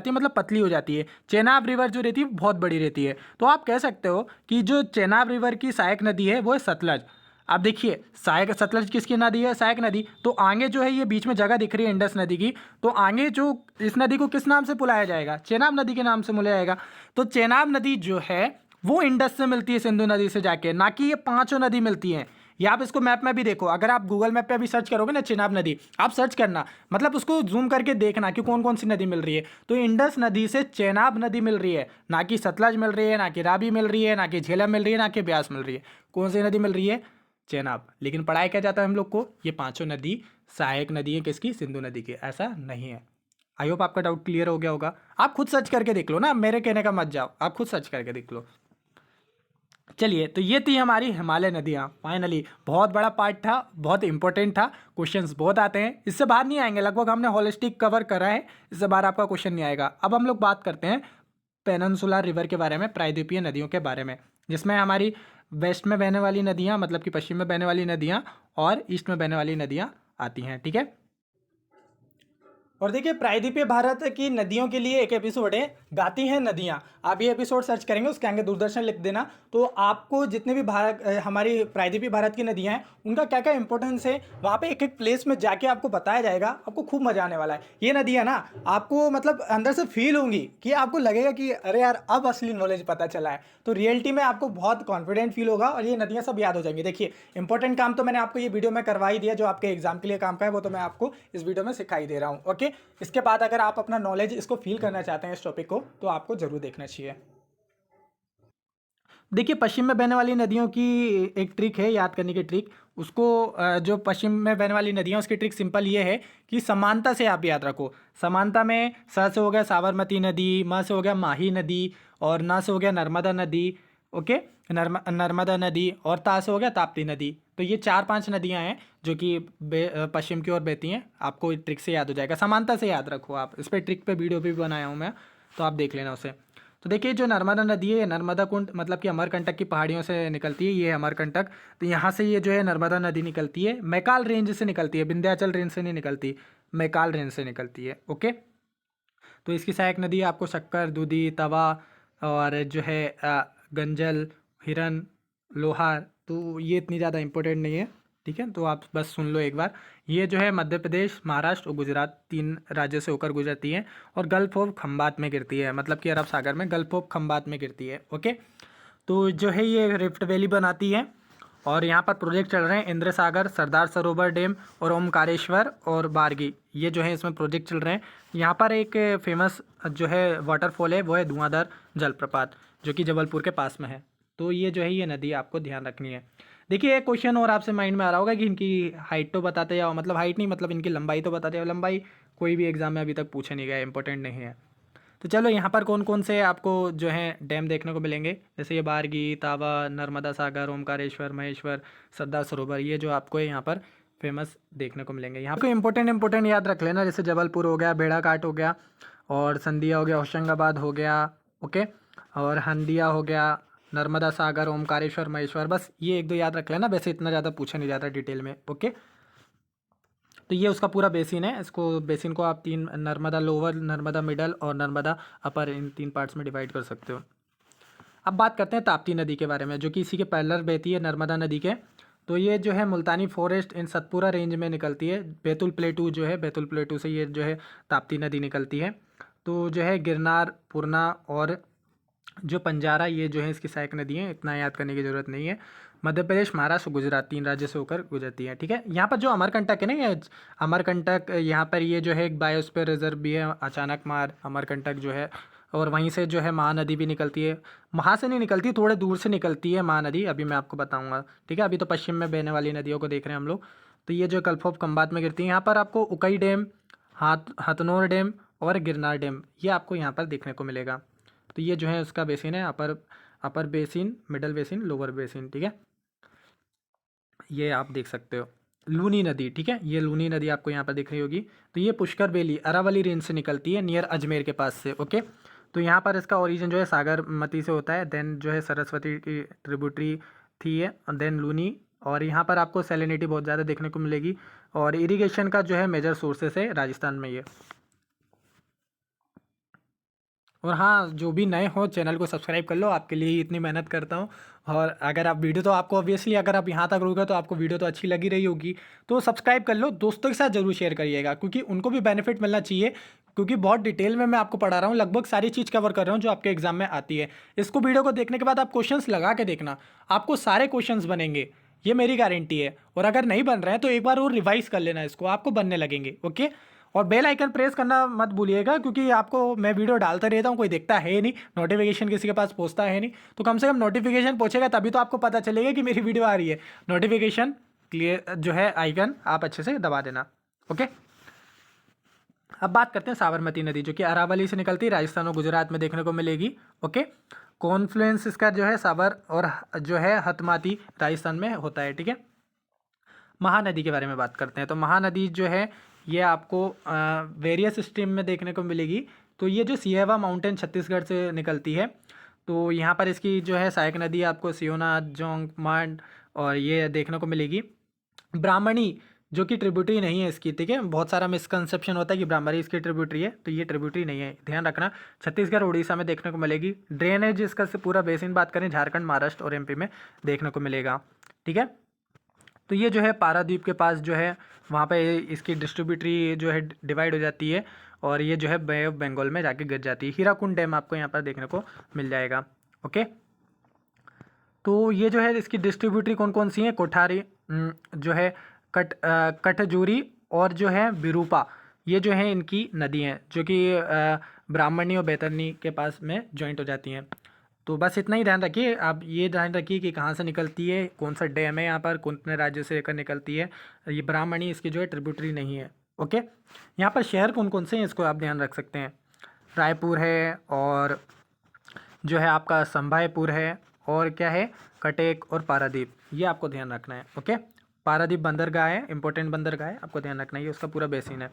मतलब पतली हो जाती है। चेनाब रिवर जो रहती है बहुत बड़ी रहती है। तो आप कह सकते हो कि जो चेनाब रिवर की सहायक नदी है वो है सतलज। आप देखिए सतलज किसकी नदी है, सहायक नदी। तो आगे जो है ये बीच में जगह दिख रही है इंडस नदी की, तो आगे जो इस नदी को किस नाम से बुलाया जाएगा, चेनाब नदी के नाम से बुलाया जाएगा। तो चेनाब नदी जो है वो इंडस से मिलती है, सिंधु नदी से जाके, ना कि ये पांचों नदी मिलती हैं। ये आप इसको मैप में भी देखो, अगर आप गूगल मैप पे अभी सर्च करोगे ना चेनाब नदी, आप सर्च करना, मतलब उसको जूम करके देखना कि कौन कौन सी नदी मिल रही है। तो इंडस नदी से चेनाब नदी मिल रही है, ना कि सतलज मिल रही है, ना कि रावी मिल रही है, ना कि झेलम मिल रही है, ना कि ब्यास मिल रही है। कौन सी नदी मिल रही है, चेनाब। लेकिन पढ़ाया क्या जाता है हम लोग को, ये पांचों नदी सहायक नदी है किसकी, सिंधु नदी की। ऐसा नहीं है। आई होप आपका डाउट क्लियर हो गया होगा। आप खुद सर्च करके देख लो ना, मेरे कहने का मत जाओ, आप खुद सर्च करके देख लो। चलिए, तो ये थी हमारी हिमालय नदियाँ। फाइनली बहुत बड़ा पार्ट था, बहुत इंपॉर्टेंट था, क्वेश्चंस बहुत आते हैं, इससे बाहर नहीं आएंगे। लगभग हमने होलिस्टिक कवर करा है, इससे बाहर आपका क्वेश्चन नहीं आएगा। अब हम लोग बात करते हैं पेनिनसुलर रिवर के बारे में, प्रायद्वीपीय नदियों के बारे में, जिसमें हमारी वेस्ट में बहने वाली नदियाँ, मतलब कि पश्चिम में बहने वाली नदियाँ और ईस्ट में बहने वाली नदियाँ आती हैं, ठीक है। और देखिए प्रायद्वीपीय भारत की नदियों के लिए एक एपिसोड है गाती हैं नदियाँ। आप ये एपिसोड सर्च करेंगे उसके आगे दूरदर्शन लिख देना, तो आपको जितने भी हमारी प्रायद्वीपीय भारत की नदियाँ हैं उनका क्या क्या इंपॉर्टेंस है वहाँ पे एक एक प्लेस में जाके आपको बताया जाएगा। आपको खूब मजा आने वाला है। ये नदियाँ ना आपको मतलब अंदर से फील होंगी कि आपको लगेगा कि अरे यार अब असली नॉलेज पता चला है। तो रियलिटी में आपको बहुत कॉन्फिडेंट फील होगा और ये नदियाँ सब याद हो जाएंगी। देखिए इंपॉर्टेंट काम तो मैंने आपको ये वीडियो में करवा ही दिया, जो आपके एग्जाम के लिए काम का है वो तो मैं आपको इस वीडियो में सिखाई दे रहा हूँ। ओके, इसके बाद अगर आप अपना नॉलेज इसको फील करना चाहते हैं इस टॉपिक को, तो आपको जरूर देखना चाहिए। देखिए पश्चिम में बहने वाली नदियों की एक ट्रिक है याद करने की ट्रिक। उसको जो पश्चिम में बहने वाली नदियाँ उसकी ट्रिक सिंपल ये है कि समानता से आप याद रखो। समानता में स से हो गया साबरमती नदी, म से हो गया माही नदी, और न से हो गया नर्मदा नदी। ओके, नर्मदा नदी, और ता से हो गया ताप्ती नदी। तो ये 4-5 नदियाँ हैं जो कि पश्चिम की ओर बहती हैं। आपको ट्रिक से याद हो जाएगा, समानता से याद रखो आप। इस पर ट्रिक पे वीडियो भी बनाया हूँ मैं, तो आप देख लेना उसे। तो देखिए जो नर्मदा नदी है, नर्मदा कुंड मतलब कि अमरकंटक की पहाड़ियों से निकलती है, ये अमरकंटक। तो यहाँ से ये जो है नर्मदा नदी निकलती है, मैकाल रेंज से निकलती है, विंध्याचल रेंज से नहीं निकलती, मैकाल रेंज से निकलती है। ओके, तो इसकी सहायक नदी आपको शक्कर, दूधी, तवा और जो है गंजल, हिरन, लोहार। तो ये इतनी ज़्यादा इंपॉर्टेंट नहीं है, ठीक है, तो आप बस सुन लो एक बार। ये जो है मध्य प्रदेश, महाराष्ट्र और गुजरात 3 राज्यों से होकर गुजरती है और गल्फ ऑफ खंबात में गिरती है, मतलब कि अरब सागर में गल्फ ऑफ खंबात में गिरती है। ओके, तो जो है ये रिफ्ट वैली बनाती है और यहाँ पर प्रोजेक्ट चल रहे हैं इंद्र सागर, सरदार सरोवर डैम और ओमकारेश्वर और बारगी, ये जो है इसमें प्रोजेक्ट चल रहे हैं। यहाँ पर एक फेमस जो है वाटरफॉल है वो है धुआंधार जलप्रपात, जो कि जबलपुर के पास में है। तो ये जो है ये नदी आपको ध्यान रखनी है। देखिए एक क्वेश्चन और आपसे माइंड में आ रहा होगा कि इनकी हाइट तो बताते जाओ, मतलब हाइट नहीं, मतलब इनकी लंबाई तो बताते जाओ। लंबाई कोई भी एग्जाम में अभी तक पूछे नहीं गया, इंपॉर्टेंट नहीं है। तो चलो यहाँ पर कौन कौन से आपको जो है डैम देखने को मिलेंगे, जैसे ये बारगी, तावा, नर्मदा सागर, ओमकारेश्वर, महेश्वर, सरदार सरोवर, ये जो आपको यहाँ पर फेमस देखने को मिलेंगे। यहाँ पर इंपॉर्टेंट याद रख लेना, जैसे जबलपुर हो गया, भेड़ाघाट हो गया, और संदिया हो गया, होशंगाबाद हो गया, ओके, और हंदिया हो गया, नर्मदा सागर, ओमकारेश्वर, महेश्वर। बस ये 1-2 याद रख लेना, वैसे इतना ज़्यादा पूछा नहीं जाता डिटेल में। ओके, तो ये उसका पूरा बेसिन है। इसको बेसिन को आप 3 नर्मदा लोअर, नर्मदा मिडल और नर्मदा अपर, इन 3 पार्ट्स में डिवाइड कर सकते हो। अब बात करते हैं ताप्ती नदी के बारे में, जो कि इसी के पैरेलल बहती है नर्मदा नदी के। तो ये जो है मुल्तानी फॉरेस्ट इन सतपुरा रेंज में निकलती है। बैतुल प्लेटू जो है, बैतुल प्लेटू से ये जो है ताप्ती नदी निकलती है। तो जो है गिरनार, पूर्णा और जो पंजारा, ये जो है इसकी सहायक नदी है, इतना याद करने की ज़रूरत नहीं है। मध्य प्रदेश, महाराष्ट्र, गुजरात 3 राज्य से होकर गुजरती है, ठीक है। यहाँ पर जो अमरकंटक है ना, ये अमरकंटक, यहाँ पर ये जो है एक बायोस्फीयर रिजर्व भी है, अचानक मार अमरकंटक जो है। और वहीं से जो है महानदी भी निकलती है। वहाँ से नहीं निकलती, थोड़े दूर से निकलती है महानदी, अभी मैं आपको बताऊँगा, ठीक है। अभी तो पश्चिम में बहने वाली नदियों को देख रहे हैं हम लोग। तो ये जो गल्फ ऑफ खंबात में गिरती है, यहाँ पर आपको उकई डैम, हथनोर डैम और गिरनार डैम, ये आपको यहाँ पर देखने को मिलेगा। तो ये जो है उसका बेसिन है, upper basin, middle basin, lower basin, ठीक है। ये आप देख सकते हो। लूनी नदी, ठीक है, ये लूनी नदी आपको यहाँ पर दिख रही होगी। तो ये पुष्कर वैली अरावली रेंज से निकलती है, नियर अजमेर के पास से। ओके, तो यहाँ पर इसका ओरिजिन जो है सागरमती से होता है, देन जो है सरस्वती की ट्रिब्यूटरी थी है, देन लूनी। और यहाँ पर आपको सैलिनिटी बहुत ज़्यादा देखने को मिलेगी, और इरीगेशन का जो है मेजर सोर्सेस है राजस्थान में ये। और हाँ, जो भी नए हो चैनल को सब्सक्राइब कर लो, आपके लिए ही इतनी मेहनत करता हूँ। और अगर आप वीडियो तो आपको ऑब्वियसली अगर आप यहाँ तक रुके तो आपको वीडियो तो अच्छी लगी रही होगी, तो सब्सक्राइब कर लो, दोस्तों के साथ ज़रूर शेयर करिएगा, क्योंकि उनको भी बेनिफिट मिलना चाहिए। क्योंकि बहुत डिटेल में मैं आपको पढ़ा रहा हूँ, लगभग सारी चीज़ कवर कर रहा हूँ जो आपके एग्जाम में आती है। इसको वीडियो को देखने के बाद आप क्वेश्चंस लगा के देखना, आपको सारे क्वेश्चंस बनेंगे, ये मेरी गारंटी है। और अगर नहीं बन रहे हैं तो एक बार और रिवाइज कर लेना इसको, आपको बनने लगेंगे। ओके, और बेल आइकन प्रेस करना मत भूलिएगा, क्योंकि आपको मैं वीडियो डालता रहता हूँ, कोई देखता है नहीं, नोटिफिकेशन किसी के पास पहुँचता है नहीं, तो कम से कम नोटिफिकेशन पहुँचेगा तभी तो आपको पता चलेगा कि मेरी वीडियो आ रही है। नोटिफिकेशन क्लियर जो है आइकन आप अच्छे से दबा देना। ओके, अब बात करते हैं साबरमती नदी, जो कि अरावली से निकलती है, राजस्थान और गुजरात में देखने को मिलेगी। ओके, कॉन्फ्लुएंस इसका जो है साबर और जो है हतमाती राजस्थान में होता है, ठीक है। महानदी के बारे में बात करते हैं, तो महानदी जो है ये आपको वेरियस स्ट्रीम में देखने को मिलेगी। तो ये जो सियावा माउंटेन छत्तीसगढ़ से निकलती है, तो यहाँ पर इसकी जो है सहायक नदी आपको सियोना, जोंग, मांड और ये देखने को मिलेगी। ब्राह्मणी जो कि ट्रिब्यूटरी नहीं है इसकी, ठीक है। बहुत सारा मिसकंसेप्शन होता है कि ब्राह्मणी इसकी ट्रिब्यूटरी है, तो ये ट्रिब्यूटरी नहीं है, ध्यान रखना। छत्तीसगढ़ उड़ीसा में देखने को मिलेगी। ड्रेनेज इसका से पूरा बेसिन बात करें झारखंड महाराष्ट्र और एमपी में देखने को मिलेगा, ठीक है। तो ये जो है पारादीप के पास जो है वहाँ पे इसकी डिस्ट्रीब्यूटरी जो है डिवाइड हो जाती है और ये जो है बे ऑफ बंगाल में जाके गिर जाती है। हीराकुंड डैम आपको यहाँ पर देखने को मिल जाएगा, ओके। तो ये जो है इसकी डिस्ट्रीब्यूटरी कौन कौन सी है, कोठारी जो है कटजूरी और जो है बिरूपा, ये जो है इनकी नदी हैं जो कि ब्राह्मणी और बैतरनी के पास में ज्वाइंट हो जाती हैं। तो बस इतना ही ध्यान रखिए, आप ये ध्यान रखिए कि कहाँ से निकलती है, कौन सा डैम है यहाँ पर, कौन से राज्य से लेकर निकलती है। ये ब्राह्मणी इसकी जो है ट्रिब्यूटरी नहीं है, ओके। यहाँ पर शहर कौन कौन से हैं इसको आप ध्यान रख सकते हैं। रायपुर है और जो है आपका संभाईपुर है और क्या है कटेक और पारादीप, ये आपको ध्यान रखना है, ओके। पारादीप बंदरगाह है, इंपॉर्टेंट बंदरगाह है, आपको ध्यान रखना है, ये उसका पूरा बेसिन है।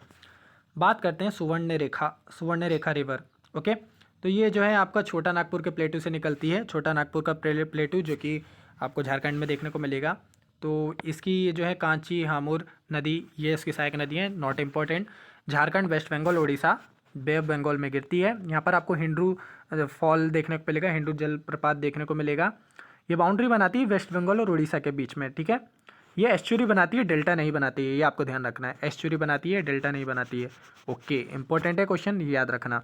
बात करते हैं सुवर्ण रेखा रिवर, ओके। तो ये जो है आपका छोटा नागपुर के प्लेटू से निकलती है, छोटा नागपुर का प्लेटू जो कि आपको झारखंड में देखने को मिलेगा। तो इसकी जो है कांची हामुर नदी, ये इसकी सहायक नदी है, नॉट इम्पॉर्टेंट। झारखंड, वेस्ट बंगाल, उड़ीसा, बे ऑफ बंगाल में गिरती है। यहाँ पर आपको हिंडू फॉल देखने को मिलेगा, हिंडू जलप्रपात देखने को मिलेगा। ये बाउंड्री बनाती है वेस्ट बंगाल और उड़ीसा के बीच में, ठीक है। ये एस्चुरी बनाती है, डेल्टा नहीं बनाती है, ये आपको ध्यान रखना है। एस्चुरी बनाती है, डेल्टा नहीं बनाती है, ओके। इंपॉर्टेंट है क्वेश्चन, याद रखना,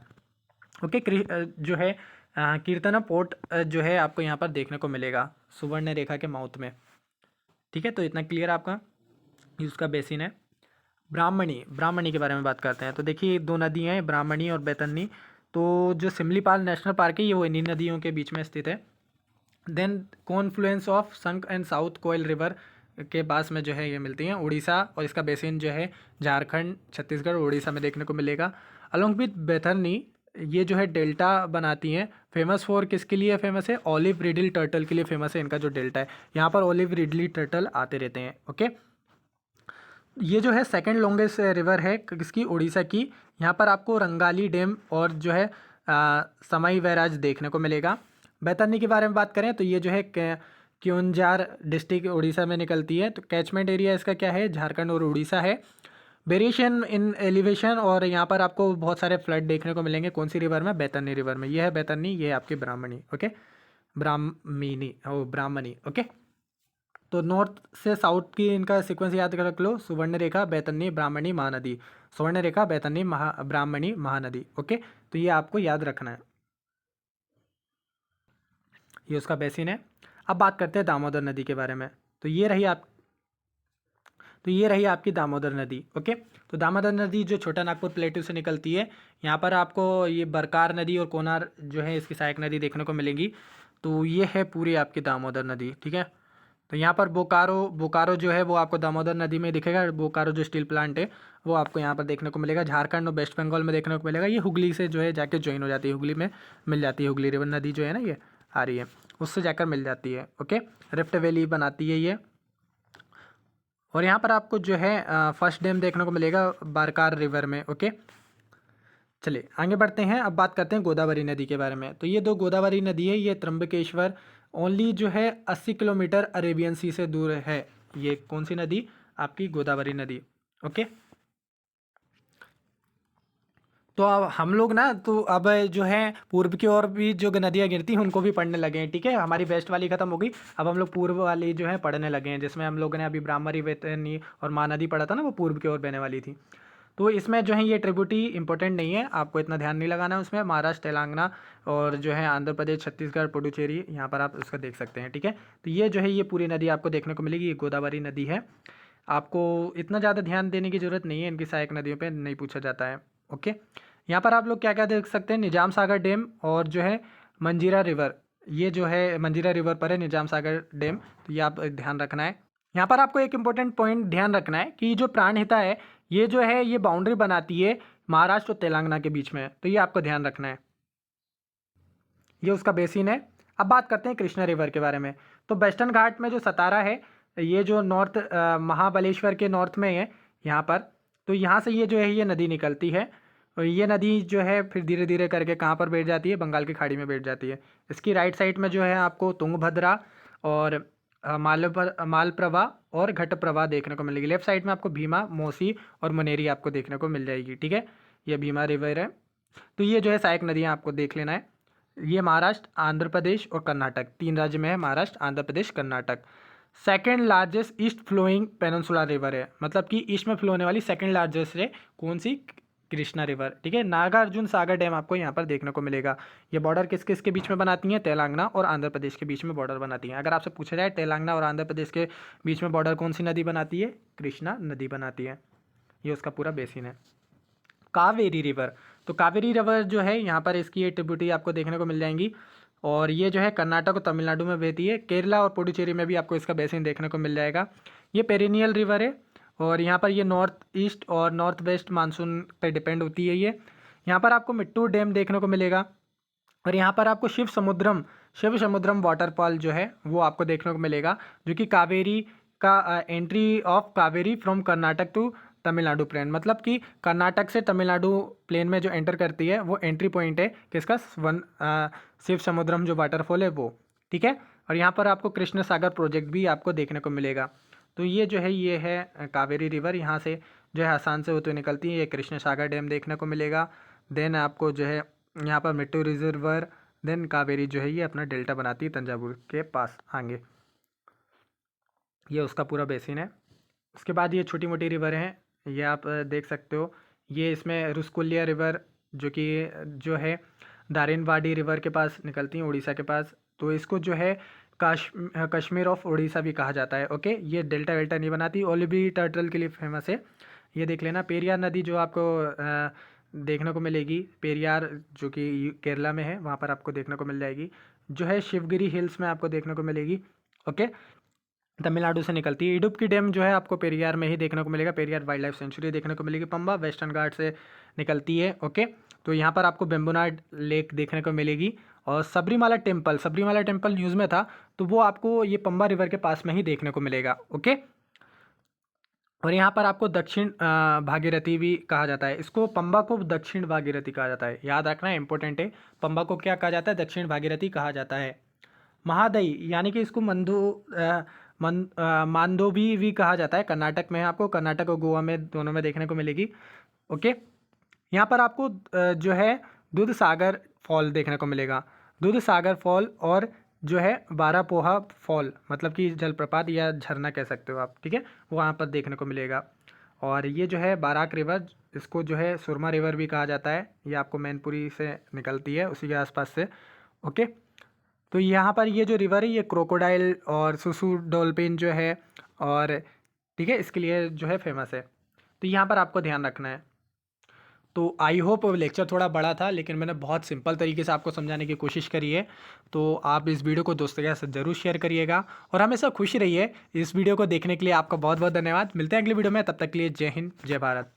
ओके। जो है कीर्तना पोर्ट जो है आपको यहाँ पर देखने को मिलेगा सुवर्ण रेखा के माउथ में, ठीक है। तो इतना क्लियर आपका, ये उसका बेसिन है। ब्राह्मणी के बारे में बात करते हैं। तो देखिए दो नदियाँ हैं, ब्राह्मणी और बैतरनी। तो जो सिमलीपाल नेशनल पार्क है ये वो इन्हीं नदियों के बीच में स्थित है। Then confluence of Sankh and South Koel river के पास में जो है ये मिलती हैं उड़ीसा, और इसका बेसिन जो है झारखंड, छत्तीसगढ़, उड़ीसा में देखने को मिलेगा। अलोंग विथ बैतरनी ये जो है डेल्टा बनाती हैं। फेमस फॉर किसके लिए फेमस है, ऑलिव रिडल टर्टल के लिए फेमस है इनका जो डेल्टा है। यहाँ पर ऑलिव रिडली टर्टल आते रहते हैं, ओके। ये जो है सेकंड लॉन्गेस्ट रिवर है किसकी, उड़ीसा की। यहाँ पर आपको रंगाली डैम और जो है समाई बैराज देखने को मिलेगा। बैतरनी के बारे में बात करें तो ये जो है क्योंझार डिस्ट्रिक्ट उड़ीसा में निकलती है। तो कैचमेंट एरिया इसका क्या है, झारखंड और उड़ीसा है। वेरिएशन इन एलिवेशन, और यहाँ पर आपको बहुत सारे फ्लड देखने को मिलेंगे। कौन सी रिवर में, बैतरनी रिवर में। ये है बैतरनी, ये है आपकी ब्राह्मणी, ओके। ब्राह्मणी, ओके। तो नॉर्थ से साउथ की इनका सीक्वेंस याद कर रख लो, सुवर्ण रेखा, बैतरनी, ब्राह्मणी, महानदी। सुवर्ण रेखा, बैतरनी, ब्राह्मणी, महानदी, ओके। तो ये आपको याद रखना है, ये उसका बेसिन है। अब बात करते हैं दामोदर नदी के बारे में। तो ये रही आपकी दामोदर नदी, ओके। तो दामोदर नदी जो छोटा नागपुर प्लेटू से निकलती है, यहाँ पर आपको ये बरकार नदी और कोनार जो है इसकी सहायक नदी देखने को मिलेंगी। तो ये है पूरी आपकी दामोदर नदी, ठीक है। तो यहाँ पर बोकारो जो है वो आपको दामोदर नदी में दिखेगा। बोकारो जो स्टील प्लांट है वो आपको यहाँ पर देखने को मिलेगा। झारखंड और वेस्ट बंगाल में देखने को मिलेगा। ये हुगली से जो है जाके ज्वाइन हो जाती है, हुगली में मिल जाती है। हुगली रिवर नदी जो है ना ये आ रही है, उससे जाकर मिल जाती है, ओके। रिफ्ट वैली बनाती है ये। और यहाँ पर आपको जो है फर्स्ट डैम देखने को मिलेगा बारकार रिवर में, ओके। चलिए आगे बढ़ते हैं। अब बात करते हैं गोदावरी नदी के बारे में। तो ये दो गोदावरी नदी है, ये त्र्यंबकेश्वर ओनली जो है 80 किलोमीटर अरेबियन सी से दूर है। ये कौन सी नदी, आपकी गोदावरी नदी, ओके। तो अब हम लोग ना, तो अब जो है पूर्व की ओर भी जो नदियाँ गिरती हैं उनको भी पढ़ने लगे हैं, ठीक है। हमारी वेस्ट वाली खत्म हो गई, अब हम लोग पूर्व वाली जो है पढ़ने लगे हैं, जिसमें हम लोगों ने अभी ब्राह्मणी, बैतरनी और महानदी पढ़ा था ना, वो पूर्व की ओर बहने वाली थी। तो इसमें जो है ये ट्रिब्यूटरी इंपॉर्टेंट नहीं है, आपको इतना ध्यान नहीं लगाना है उसमें। महाराष्ट्र, तेलंगाना और जो है आंध्र प्रदेश, छत्तीसगढ़, पुडुचेरी, यहाँ पर आप उसका देख सकते हैं, ठीक है। तो ये जो है ये पूरी नदी आपको देखने को मिलेगी, ये गोदावरी नदी है। आपको इतना ज़्यादा ध्यान देने की ज़रूरत नहीं है, इनकी सहायक नदियों पर नहीं पूछा जाता है, ओके। यहाँ पर आप लोग क्या क्या देख सकते हैं, निजाम सागर डैम और जो है मंजीरा रिवर। ये जो है मंजीरा रिवर पर है निजाम सागर डैम, तो ये आप ध्यान रखना है। यहाँ पर आपको एक इम्पोर्टेंट पॉइंट ध्यान रखना है कि जो प्राणहिता है ये जो है ये बाउंड्री बनाती है महाराष्ट्र और तेलंगाना के बीच में, तो ये आपको ध्यान रखना है, ये उसका बेसिन है। अब बात करते हैं कृष्णा रिवर के बारे में। तो वेस्टर्न घाट में जो सतारा है, ये जो नॉर्थ महाबलेश्वर के नॉर्थ में है यहाँ पर, तो यहाँ से ये जो है ये नदी निकलती है। और ये नदी जो है फिर धीरे धीरे करके कहाँ पर बैठ जाती है, बंगाल की खाड़ी में बैठ जाती है। इसकी राइट साइड में जो है आपको तुंगभद्रा और मालप्रभा और घटप्रभा देखने को मिलेगी। लेफ्ट साइड में आपको भीमा, मौसी और मुनेरी आपको देखने को मिल जाएगी। ठीक है, ये भीमा रिवर है। तो ये जो है सहायक नदियाँ आपको देख लेना है। ये महाराष्ट्र, आंध्र प्रदेश और कर्नाटक, 3 राज्य में है, Maharashtra, Andhra Pradesh, Karnataka. Second largest east flowing peninsular river है, मतलब कि ईस्ट में फ्लो होने वाली सेकेंड लार्जेस्ट है कौन सी? कृष्णा रिवर। ठीक है, नागार्जुन सागर डैम आपको यहाँ पर देखने को मिलेगा। ये बॉर्डर किस किस के बीच में बनाती हैं? तेलंगाना और आंध्र प्रदेश के बीच में बॉर्डर बनाती हैं। अगर आपसे पूछा जाए तेलंगाना और आंध्र प्रदेश के बीच में बॉर्डर कौन सी नदी बनाती है? कृष्णा नदी बनाती है। ये उसका पूरा बेसिन है। कावेरी रिवर, तो कावेरी रिवर जो है यहाँ पर इसकी ट्रिब्यूटरी आपको देखने को मिल जाएंगी और ये जो है कर्नाटक और तमिलनाडु में बहती है। केरला और पुडुचेरी में भी आपको इसका बेसिन देखने को मिल जाएगा। ये पेरिनियल रिवर है और यहाँ पर ये नॉर्थ ईस्ट और नॉर्थ वेस्ट मानसून पे डिपेंड होती है। ये यहाँ पर आपको मिट्टू डैम देखने को मिलेगा और यहाँ पर आपको शिव समुद्रम वाटरफॉल जो है वो आपको देखने को मिलेगा, जो कि कावेरी का entry of Kaveri from Karnataka to Tamil Nadu plain, मतलब कि कर्नाटक से तमिलनाडु प्लेन में जो एंटर करती है वो एंट्री पॉइंट है किसका? शिव समुद्रम जो वाटरफॉल है वो। ठीक है, और यहाँ पर आपको कृष्ण सागर प्रोजेक्ट भी आपको देखने को मिलेगा। तो ये जो है ये है कावेरी रिवर, यहाँ से जो है आसाम से होते हुए निकलती है। ये कृष्ण सागर डैम देखने को मिलेगा। देन आपको जो है यहाँ पर मिट्टू रिजर्वर, देन कावेरी जो है ये अपना डेल्टा बनाती है तंजावुर के पास आगे। ये उसका पूरा बेसिन है। उसके बाद ये छोटी मोटी रिवर हैं, ये आप देख सकते हो। ये इसमें रुस्कुलिया रिवर जो है दारिनवाडी रिवर के पास निकलती हैं, उड़ीसा के पास। तो इसको जो है कश्मीर ऑफ उड़ीसा भी कहा जाता है। ओके, ये डेल्टा वेल्टा नहीं बनाती, ओलिवी टर्टल के लिए फेमस है। ये देख लेना। पेरियार नदी जो आपको देखने को मिलेगी, पेरियार जो कि केरला में है, वहाँ पर आपको देखने को मिल जाएगी। जो है शिवगिरी हिल्स में आपको देखने को मिलेगी। ओके, तमिलनाडु से निकलती है। इडुक्की डैम जो है आपको पेरियार में ही देखने को मिलेगा, पेरियार वाइल्ड लाइफ सेंचुरी देखने को मिलेगी। पंबा वेस्टर्न घाट से निकलती है। ओके, तो यहाँ पर आपको बेम्बुनाड लेक देखने को मिलेगी। और सबरीमाला टेम्पल न्यूज़ में था, तो वो आपको ये पंबा रिवर के पास में ही देखने को मिलेगा। ओके, और यहाँ पर आपको दक्षिण भागीरथी भी कहा जाता है। इसको पंबा को दक्षिण भागीरथी कहा जाता है, याद रखना है, इंपॉर्टेंट है। पंबा को क्या कहा जाता है? दक्षिण भागीरथी कहा जाता है। महादई यानी कि इसको मांदोवी भी कहा जाता है, कर्नाटक में है। आपको कर्नाटक और गोवा में दोनों में देखने को मिलेगी। ओके, यहाँ पर आपको जो है दूध सागर फॉल देखने को मिलेगा। दूध सागर फॉल और जो है बारापोहा फॉल, मतलब कि जलप्रपात या झरना कह सकते हो आप। ठीक है, वो वहाँ पर देखने को मिलेगा। और ये जो है बाराक रिवर, इसको जो है सुरमा रिवर भी कहा जाता है। ये आपको मैनपुरी से निकलती है, उसी के आसपास से। ओके, तो यहाँ पर ये जो रिवर है ये क्रोकोडाइल और सुसु डॉल्फिन जो है, और ठीक है, इसके लिए जो है फेमस है। तो यहाँ पर आपको ध्यान रखना है। तो आई होप लेक्चर थोड़ा बड़ा था, लेकिन मैंने बहुत सिंपल तरीके से आपको समझाने की कोशिश करी है। तो आप इस वीडियो को दोस्तों के साथ ज़रूर शेयर करिएगा और हमेशा खुश रहिए। इस वीडियो को देखने के लिए आपका बहुत बहुत धन्यवाद। मिलते हैं अगली वीडियो में, तब तक के लिए जय हिंद, जय भारत।